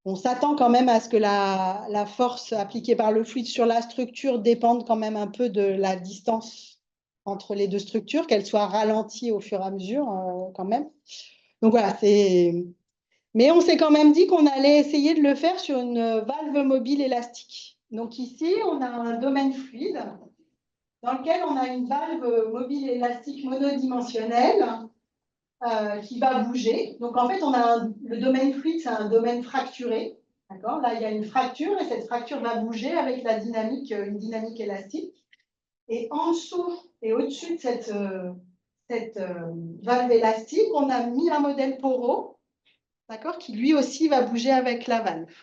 on s'attend quand même à ce que la force appliquée par le fluide sur la structure dépende quand même un peu de la distance entre les deux structures, qu'elle soit ralentie au fur et à mesure quand même. Donc voilà, mais on s'est quand même dit qu'on allait essayer de le faire sur une valve mobile élastique. Donc ici, on a un domaine fluide dans lequel on a une valve mobile élastique monodimensionnelle qui va bouger. Donc en fait, on a le domaine fluide, c'est un domaine fracturé. D'accord ? Là, il y a une fracture et cette fracture va bouger avec la dynamique, une dynamique élastique. Et en dessous et au-dessus de cette valve élastique, on a mis un modèle poro, d'accord, qui lui aussi va bouger avec la valve.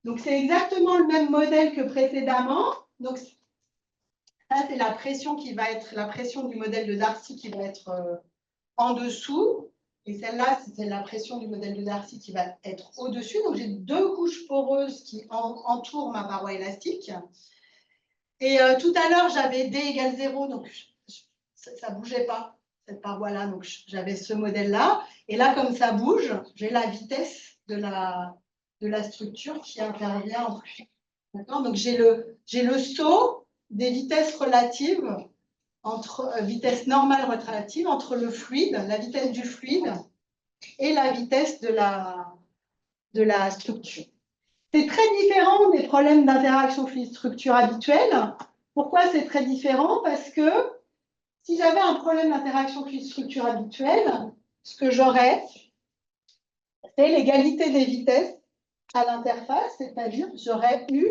Donc c'est exactement le même modèle que précédemment. Donc ça, c'est la pression qui va être la pression du modèle de Darcy qui va être en dessous. Et celle-là, c'est la pression du modèle de Darcy qui va être au-dessus. Donc, j'ai deux couches poreuses qui entourent ma paroi élastique. Et tout à l'heure, j'avais D égale 0, donc ça ne bougeait pas, cette paroi-là. Donc, j'avais ce modèle-là. Et là, comme ça bouge, j'ai la vitesse de la structure qui intervient en plus. D'accord ? Donc, j'ai le saut des vitesses relatives entre vitesse normale relative, entre le fluide, la vitesse du fluide et la vitesse de la structure. C'est très différent des problèmes d'interaction fluide-structure habituels. Pourquoi c'est très différent ? Parce que si j'avais un problème d'interaction fluide-structure habituelle, ce que j'aurais, c'est l'égalité des vitesses à l'interface, c'est-à-dire j'aurais U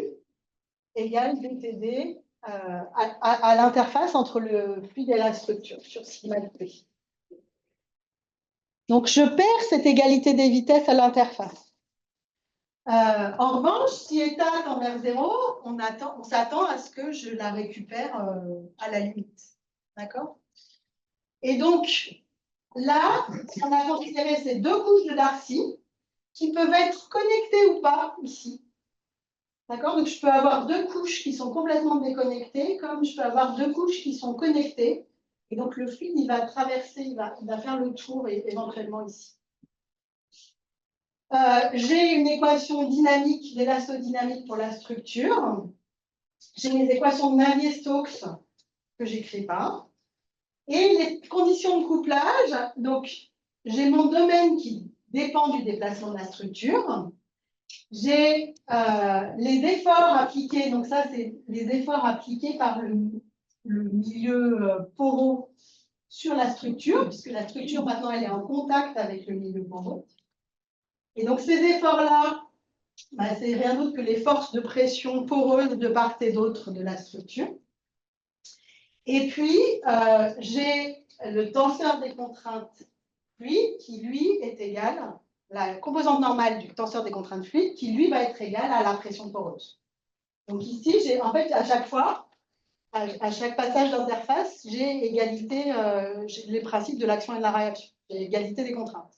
égale dTd à l'interface entre le fluide et la structure sur sigma de P. Donc, je perds cette égalité des vitesses à l'interface. En revanche, si état tend vers 0, on s'attend à ce que je la récupère à la limite. D'accord ? Et donc, là, on a considéré ces deux couches de Darcy qui peuvent être connectées ou pas ici. D'accord ? Donc, je peux avoir deux couches qui sont complètement déconnectées, comme je peux avoir deux couches qui sont connectées. Et donc, le fluide, il va traverser, il va faire le tour et éventuellement ici. J'ai une équation dynamique, d'élastodynamique pour la structure. J'ai mes équations de Navier-Stokes que je n'écris pas. Et les conditions de couplage, donc j'ai mon domaine qui dépend du déplacement de la structure. j'ai les efforts appliqués, donc ça, c'est les efforts appliqués par le milieu poreux sur la structure, puisque la structure, maintenant, elle est en contact avec le milieu poreux. Et donc, ces efforts-là, bah, c'est rien d'autre que les forces de pression poreuses de part et d'autre de la structure. Et puis, j'ai le tenseur des contraintes fluides qui, lui, est égal, la composante normale du tenseur des contraintes fluides, qui, lui, va être égale à la pression poreuse. Donc ici, j'ai en fait, à chaque fois, à chaque passage d'interface, j'ai égalité, j'ai les principes de l'action et de la réaction, j'ai égalité des contraintes.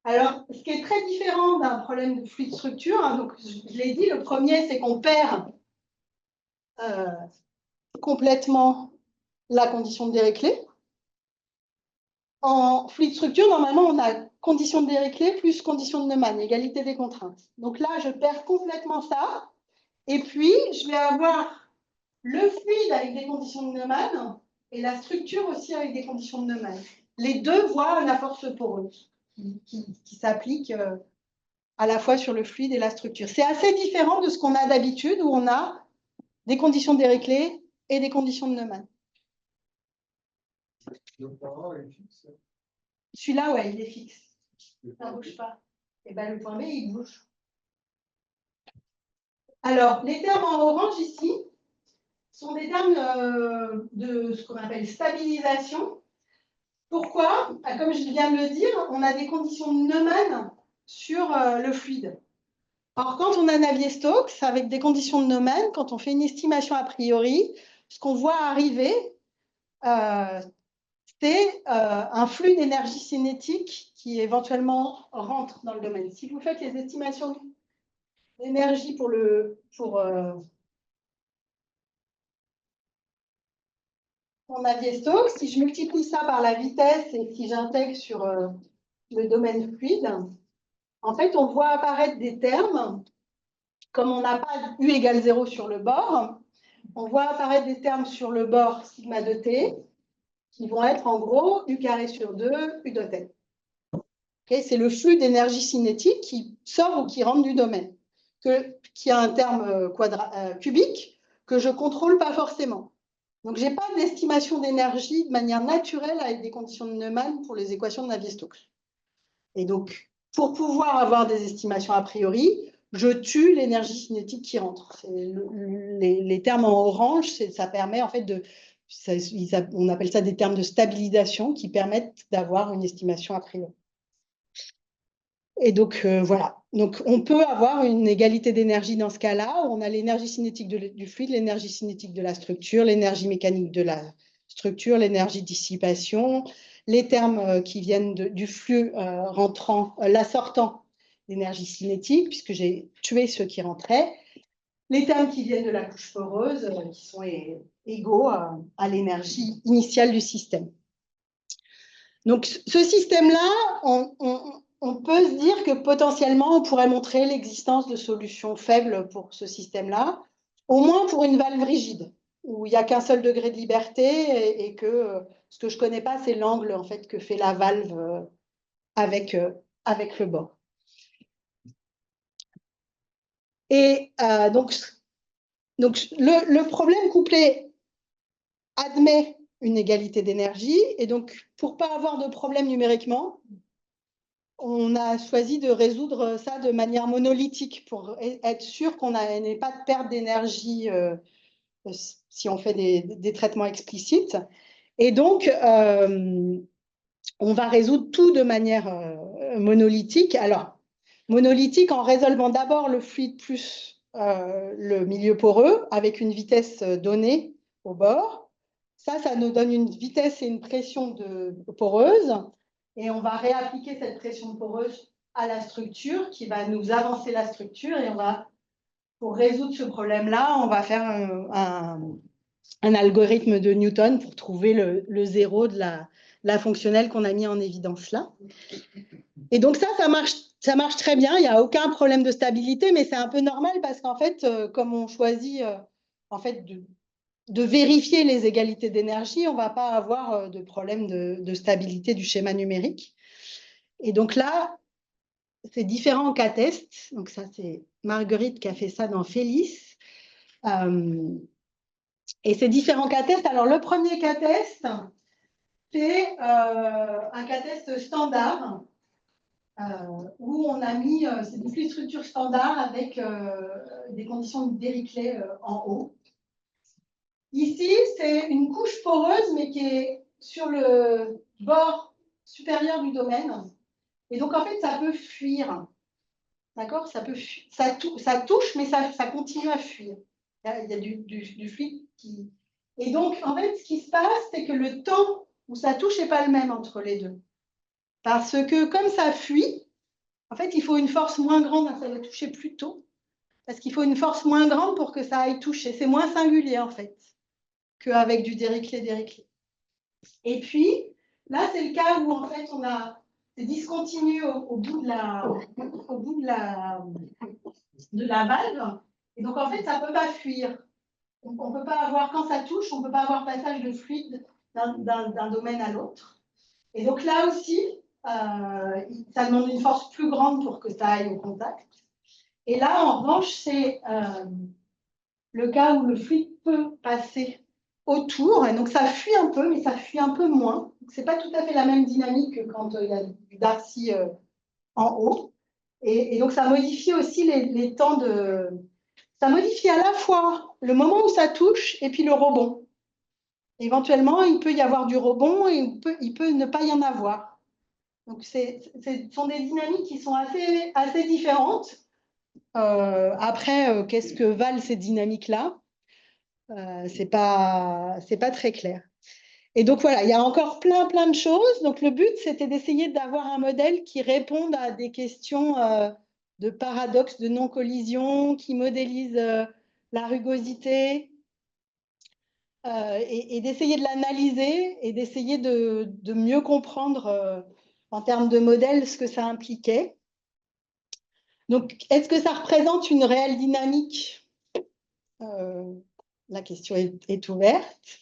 Alors, ce qui est très différent d'un problème de fluide structure, hein, donc je l'ai dit, le premier, c'est qu'on perd complètement la condition de Dirichlet. En fluide structure, normalement, on a condition de Dirichlet plus condition de Neumann, égalité des contraintes. Donc là, je perds complètement ça. Et puis, je vais avoir le fluide avec des conditions de Neumann et la structure aussi avec des conditions de Neumann. Les deux voient la force poreuse qui s'applique à la fois sur le fluide et la structure. C'est assez différent de ce qu'on a d'habitude, où on a des conditions de Dirichlet et des conditions de Neumann. Celui-là, ouais, il est fixe. Ça ne bouge pas. Et ben, le point B, il bouge. Alors, les termes en orange ici sont des termes de ce qu'on appelle stabilisation. Pourquoi? Comme je viens de le dire, on a des conditions de Neumann sur le fluide. Or, quand on a Navier-Stokes, avec des conditions de Neumann, quand on fait une estimation a priori, ce qu'on voit arriver, c'est un flux d'énergie cinétique qui éventuellement rentre dans le domaine. Si vous faites les estimations d'énergie pour Navier-Stokes, si je multiplie ça par la vitesse et si j'intègre sur le domaine fluide, en fait, on voit apparaître des termes, comme on n'a pas U égale 0 sur le bord, on voit apparaître des termes sur le bord sigma de t, qui vont être en gros U carré sur 2, U de t. Okay, c'est le flux d'énergie cinétique qui sort ou qui rentre du domaine, qui a un terme cubique que je ne contrôle pas forcément. Donc, je n'ai pas d'estimation d'énergie de manière naturelle avec des conditions de Neumann pour les équations de Navier-Stokes. Et donc, pour pouvoir avoir des estimations a priori, je tue l'énergie cinétique qui rentre. Les termes en orange, ça permet en fait on appelle ça des termes de stabilisation qui permettent d'avoir une estimation a priori. Et donc, voilà. Donc, on peut avoir une égalité d'énergie dans ce cas-là. On a l'énergie cinétique du fluide, l'énergie cinétique de la structure, l'énergie mécanique de la structure, l'énergie de dissipation, les termes qui viennent du flux rentrant, la sortant d'énergie cinétique, puisque j'ai tué ceux qui rentraient, les termes qui viennent de la couche poreuse, qui sont égaux à l'énergie initiale du système. Donc, ce système-là, on peut se dire que potentiellement, on pourrait montrer l'existence de solutions faibles pour ce système-là, au moins pour une valve rigide, où il n'y a qu'un seul degré de liberté et que ce que je ne connais pas, c'est l'angle en fait, que fait la valve avec le bord. Et donc le problème couplé admet une égalité d'énergie, et donc pour ne pas avoir de problème numériquement, on a choisi de résoudre ça de manière monolithique pour être sûr qu'on n'ait pas de perte d'énergie si on fait des traitements explicites. Et donc, on va résoudre tout de manière monolithique. Alors, monolithique en résolvant d'abord le fluide plus le milieu poreux avec une vitesse donnée au bord. Ça nous donne une vitesse et une pression poreuse. Et on va réappliquer cette pression poreuse à la structure qui va nous avancer la structure. Et pour résoudre ce problème-là, on va faire un algorithme de Newton pour trouver le zéro de la fonctionnelle qu'on a mis en évidence là. Et donc ça marche très bien. Il n'y a aucun problème de stabilité, mais c'est un peu normal parce qu'en fait, comme on choisit en fait, de vérifier les égalités d'énergie, on ne va pas avoir de problème de stabilité du schéma numérique. Et donc là, ces différents cas tests. Donc ça, c'est Marguerite qui a fait ça dans Félix. Et ces différents cas tests, alors le premier cas test, c'est un cas test standard où on a mis, c'est des fluides structures standard avec des conditions de Dirichlet en haut. Ici, c'est une couche poreuse, mais qui est sur le bord supérieur du domaine. Et donc, en fait, ça peut fuir. D'accord? Ça touche, mais ça continue à fuir. Il y a du fluide qui... Et donc, en fait, ce qui se passe, c'est que le temps où ça touche n'est pas le même entre les deux. Parce que comme ça fuit, en fait, il faut une force moins grande, ça va toucher plus tôt. Parce qu'il faut une force moins grande pour que ça aille toucher. C'est moins singulier, en fait, qu'avec du Dirichlet. Et puis, là, c'est le cas où, en fait, c'est discontinu au bout de la valve. Et donc, en fait, ça ne peut pas fuir. Donc, on ne peut pas avoir, quand ça touche, on ne peut pas avoir passage de fluide d'un domaine à l'autre. Et donc, là aussi, ça demande une force plus grande pour que ça aille au contact. Et là, en revanche, c'est le cas où le fluide peut passer autour. Et donc, ça fuit un peu, mais ça fuit un peu moins. Ce n'est pas tout à fait la même dynamique que quand il y a du Darcy en haut. Et donc, ça modifie aussi les temps de... Ça modifie à la fois le moment où ça touche et puis le rebond. Éventuellement, il peut y avoir du rebond et il peut ne pas y en avoir. Donc, ce sont des dynamiques qui sont assez différentes. Après, qu'est-ce que valent ces dynamiques-là? C'est pas très clair. Et donc, voilà, il y a encore plein de choses. Donc, le but, c'était d'essayer d'avoir un modèle qui réponde à des questions de paradoxe, de non-collision, qui modélise la rugosité, et d'essayer de l'analyser et d'essayer de mieux comprendre en termes de modèle ce que ça impliquait. Donc, est-ce que ça représente une réelle dynamique? La question est ouverte.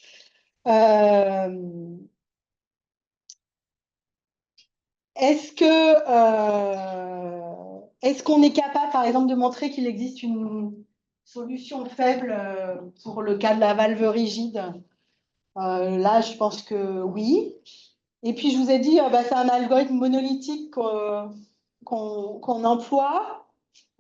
Est-ce qu'on est capable, par exemple, de montrer qu'il existe une solution faible pour le cas de la valve rigide? Là, je pense que oui. Et puis, je vous ai dit, c'est un algorithme monolithique qu'on emploie.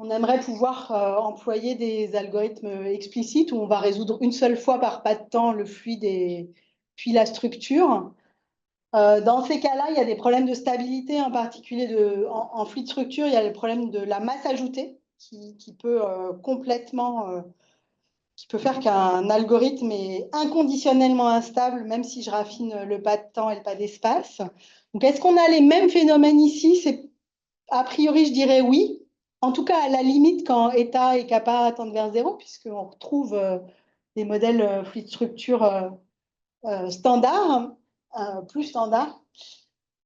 On aimerait pouvoir employer des algorithmes explicites où on va résoudre une seule fois par pas de temps le fluide et puis la structure. Dans ces cas-là, il y a des problèmes de stabilité, en particulier en fluide structure, il y a le problème de la masse ajoutée qui peut qui peut faire qu'un algorithme est inconditionnellement instable, même si je raffine le pas de temps et le pas d'espace. Donc, est-ce qu'on a les mêmes phénomènes ici? A priori, je dirais oui. En tout cas, à la limite, quand eta et kappa tendent vers 0, puisqu'on retrouve des modèles fluide structure standards, plus standards.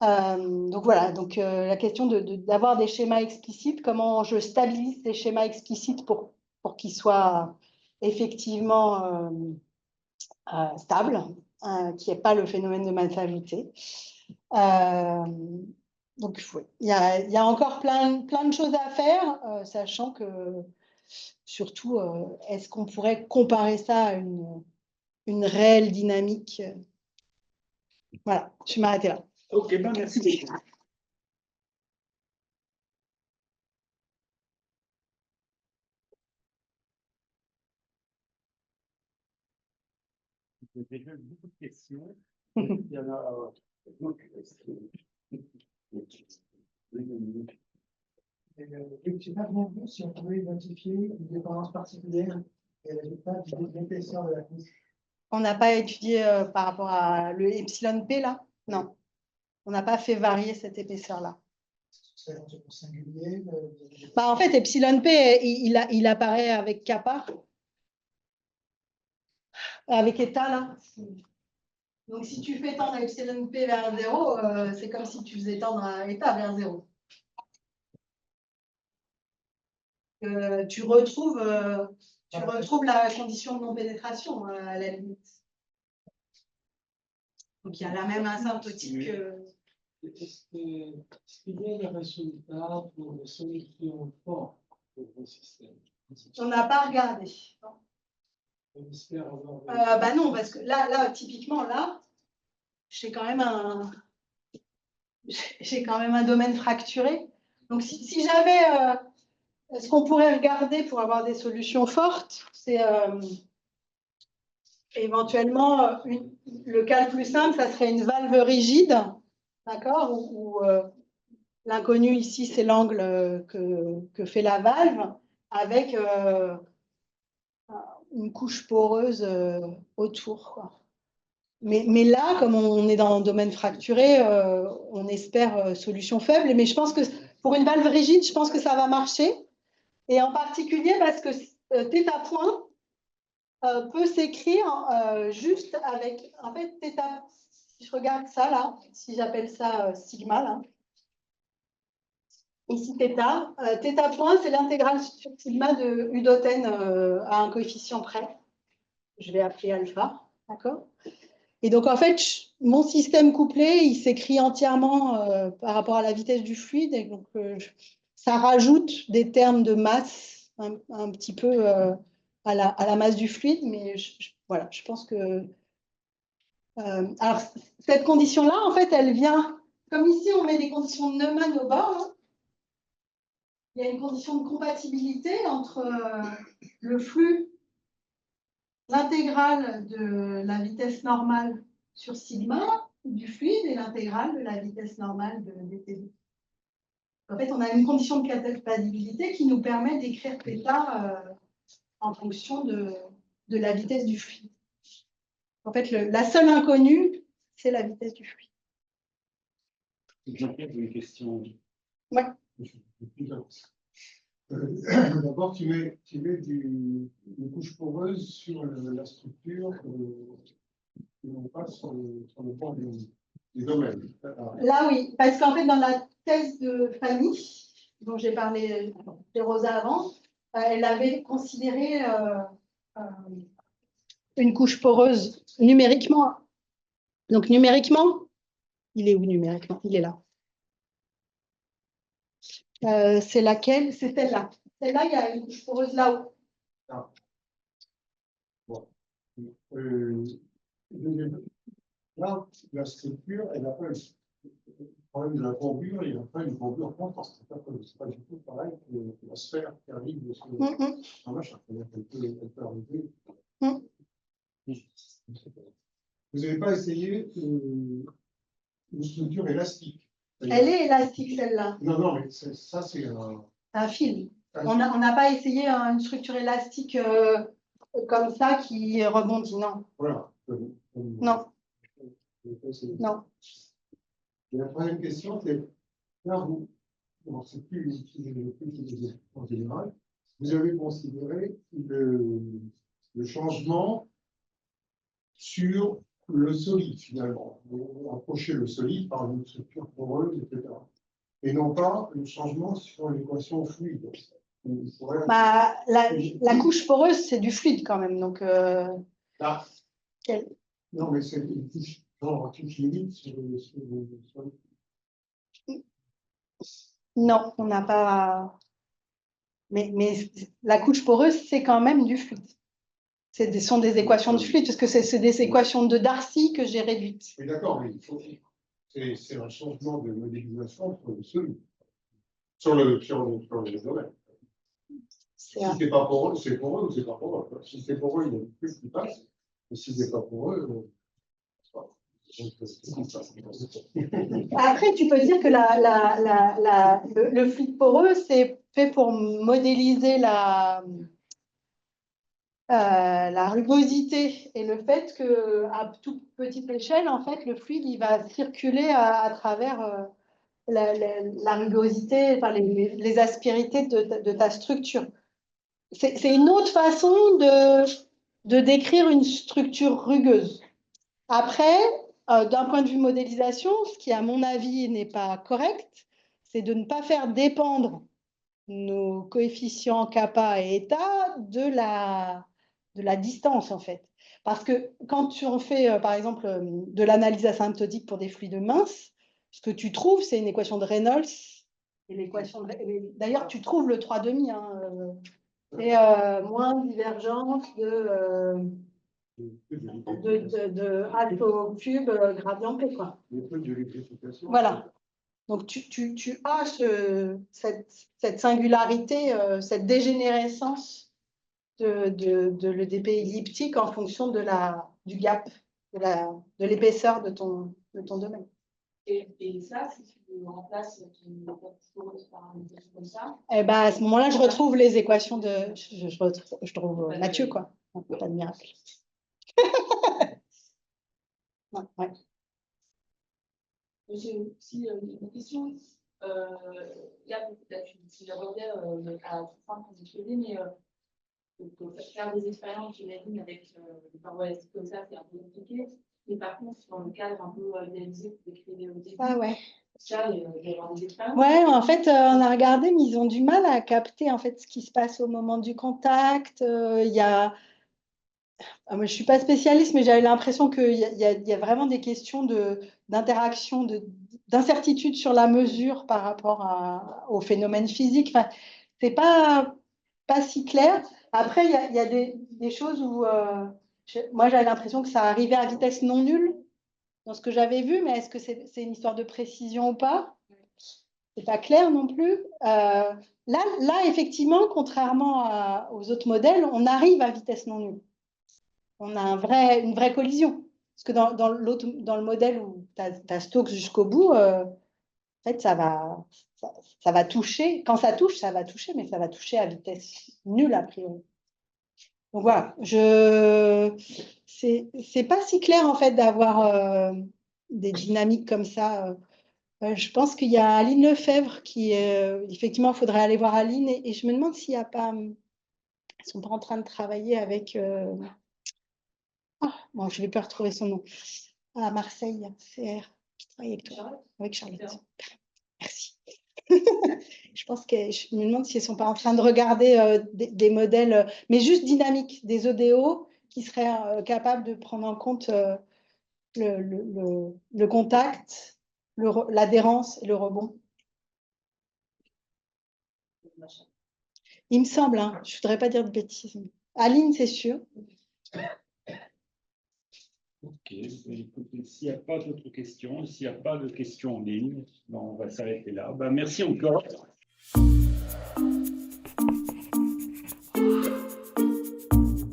Donc voilà, donc la question d'avoir des schémas explicites, comment je stabilise ces schémas explicites pour qu'ils soient effectivement stables, qu'il n'y ait pas le phénomène de masse ajoutée. Donc oui, il y a encore plein de choses à faire, sachant que surtout, est-ce qu'on pourrait comparer ça à une réelle dynamique? Voilà, je vais m'arrêter là. Ok, ben merci. J'ai déjà eu beaucoup de questions. Il y en a donc, Je n'ai pas bien vu si on pouvait identifier une dépendance particulière et le résultat de l'épaisseur de la couche. On n'a pas étudié par rapport à le epsilon P là? Non. On n'a pas fait varier cette épaisseur-là. C'est éventuellement singulier. En fait, epsilon P, il apparaît avec kappa, avec eta là. Donc, si tu fais tendre epsilon P vers 0, c'est comme si tu faisais tendre un eta vers 0. Tu retrouves la condition de non-pénétration à la limite. Donc, il y a la même asymptotique. Est-ce qu'il y a des résultats pour des solutions fortes pour le système? On n'a pas regardé. On espère avoir des- Bah non, parce que là, typiquement, là, j'ai quand même un domaine fracturé. Donc, si j'avais, ce qu'on pourrait regarder pour avoir des solutions fortes, c'est éventuellement, le cas le plus simple, ça serait une valve rigide, d'accord, où l'inconnu ici, c'est l'angle que fait la valve, avec une couche poreuse autour, quoi. Mais là, comme on est dans un domaine fracturé, on espère solution faible. Mais je pense que pour une valve rigide, je pense que ça va marcher. Et en particulier parce que θ point peut s'écrire juste avec, en fait, θ, si je regarde ça là, si j'appelle ça sigma là, ici θ, θ point, c'est l'intégrale sur sigma de U dot n à un coefficient près. Je vais appeler alpha, d'accord? Et donc, en fait, mon système couplé, il s'écrit entièrement par rapport à la vitesse du fluide. Et donc, ça rajoute des termes de masse un petit peu à la masse du fluide. Mais voilà, je pense que... alors, cette condition-là, en fait, elle vient... Comme ici, on met des conditions de Neumann au bord. Hein, il y a une condition de compatibilité entre le flux, l'intégrale de la vitesse normale sur sigma du fluide et l'intégrale de la vitesse normale de dT. En fait, on a une condition de compatibilité qui nous permet d'écrire θ en fonction de la vitesse du fluide. En fait, la seule inconnue, c'est la vitesse du fluide. Jean-Pierre, une question. Ouais. D'abord, tu mets une couche poreuse sur la structure et non pas sur le point des domaines. Là, oui, parce qu'en fait, dans la thèse de Fanny, dont j'ai parlé de Rosa avant, elle avait considéré une couche poreuse numériquement. Donc, numériquement, il est où numériquement? Il est là. C'est laquelle? C'est celle-là. Celle-là, il y a une couche poreuse là-haut. Ah. Bon. Là, la structure, elle n'a pas le problème de la courbure, il n'y a pas une courbure constante. C'est pas du tout pareil que la sphère qui arrive de ce machin. Elle peut arriver. Vous n'avez pas essayé une structure élastique. Elle est élastique, celle-là. Non, mais ça, c'est un fil. On n'a pas essayé une structure élastique comme ça qui rebondit, non. Voilà. Non. Non. Et la troisième question, c'est, là, c'est plus en général, vous avez considéré le changement sur le solide, finalement. Vous approchez le solide par une structure poreuse, etc. Et non pas le changement sur l'équation fluide. Bah, la couche poreuse, c'est du fluide quand même. Donc, là, non, mais c'est une couche, genre couche limite sur le. Non, on n'a pas. Mais la couche poreuse, c'est quand même du fluide. Ce sont des équations de fluide, parce que c'est des équations de Darcy que j'ai réduites. Oui, d'accord, mais c'est un changement de modélisation sur le solide. Sur le domaine. Si c'est pas pour eux, c'est pour eux ou c'est pas pour eux. Si c'est pour eux, il y a plus qui passe. Et si c'est pas pour eux, Après, tu peux dire que le fluide poreux, c'est fait pour modéliser la rugosité et le fait qu'à toute petite échelle, en fait, le fluide, il va circuler à travers la rugosité, enfin, les aspérités de ta structure. C'est une autre façon de décrire une structure rugueuse. Après, d'un point de vue modélisation, ce qui, à mon avis, n'est pas correct, c'est de ne pas faire dépendre nos coefficients kappa et eta de la distance, en fait. Parce que quand on fait, par exemple, de l'analyse asymptotique pour des fluides minces, Ce que tu trouves, c'est une équation de Reynolds. Et l'équation d'ailleurs, tu trouves le 3,5. Hein, c'est moins divergence de H au cube gradient P, quoi. Voilà. Donc, tu as cette singularité, cette dégénérescence de l'EDP elliptique en fonction du gap, de l'épaisseur de ton domaine. Et ça, si tu remplaces par une équation comme ça. Eh ben, à ce moment-là, je retrouve les équations de. Je trouve Mathieu, quoi. Pas de miracle. Ouais. J'ai aussi une question. Là, tu l'abordais à la fin quand tu faisais, mais faire des expériences, j'imagine, avec des parois élastiques comme ça, c'est un peu compliqué. Mais par contre, dans le cadre un peu idéalisé que vous décrivez au début, Ah ouais. ça, il va y avoir des expériences. Ouais, en fait, on a regardé, mais ils ont du mal à capter en fait ce qui se passe au moment du contact. Il y a. Moi, je ne suis pas spécialiste, mais j'avais l'impression qu'il y a vraiment des questions d'interaction, d'incertitude sur la mesure par rapport au phénomène physique. Enfin, ce n'est pas si clair. Après, il y a des choses où moi, j'avais l'impression que ça arrivait à vitesse non nulle dans ce que j'avais vu, mais est-ce que c'est une histoire de précision ou pas? C'est pas clair non plus. Là, effectivement, contrairement aux autres modèles, on arrive à vitesse non nulle. On a une vraie collision. Parce que dans le modèle où tu as Stokes jusqu'au bout, en fait, ça va toucher. Quand ça touche, ça va toucher, mais ça va toucher à vitesse nulle, a priori. Donc voilà, c'est pas si clair, en fait, d'avoir des dynamiques comme ça. Je pense qu'il y a Aline Lefebvre qui, effectivement, il faudrait aller voir Aline. Et je me demande s'il n'y a pas... Ils ne sont pas en train de travailler avec... bon, je ne vais pas retrouver son nom. À Marseille, CR, qui travaille avec toi, avec Charlotte. Merci. Je me demande s'ils ne sont pas en train de regarder des modèles, mais juste dynamiques, des ODO qui seraient capables de prendre en compte le contact, l'adhérence et le rebond. Il me semble, hein, je ne voudrais pas dire de bêtises. Aline, c'est sûr. Ok, écoutez, s'il n'y a pas d'autres questions, s'il n'y a pas de questions en ligne, on va s'arrêter là. Ben, merci encore.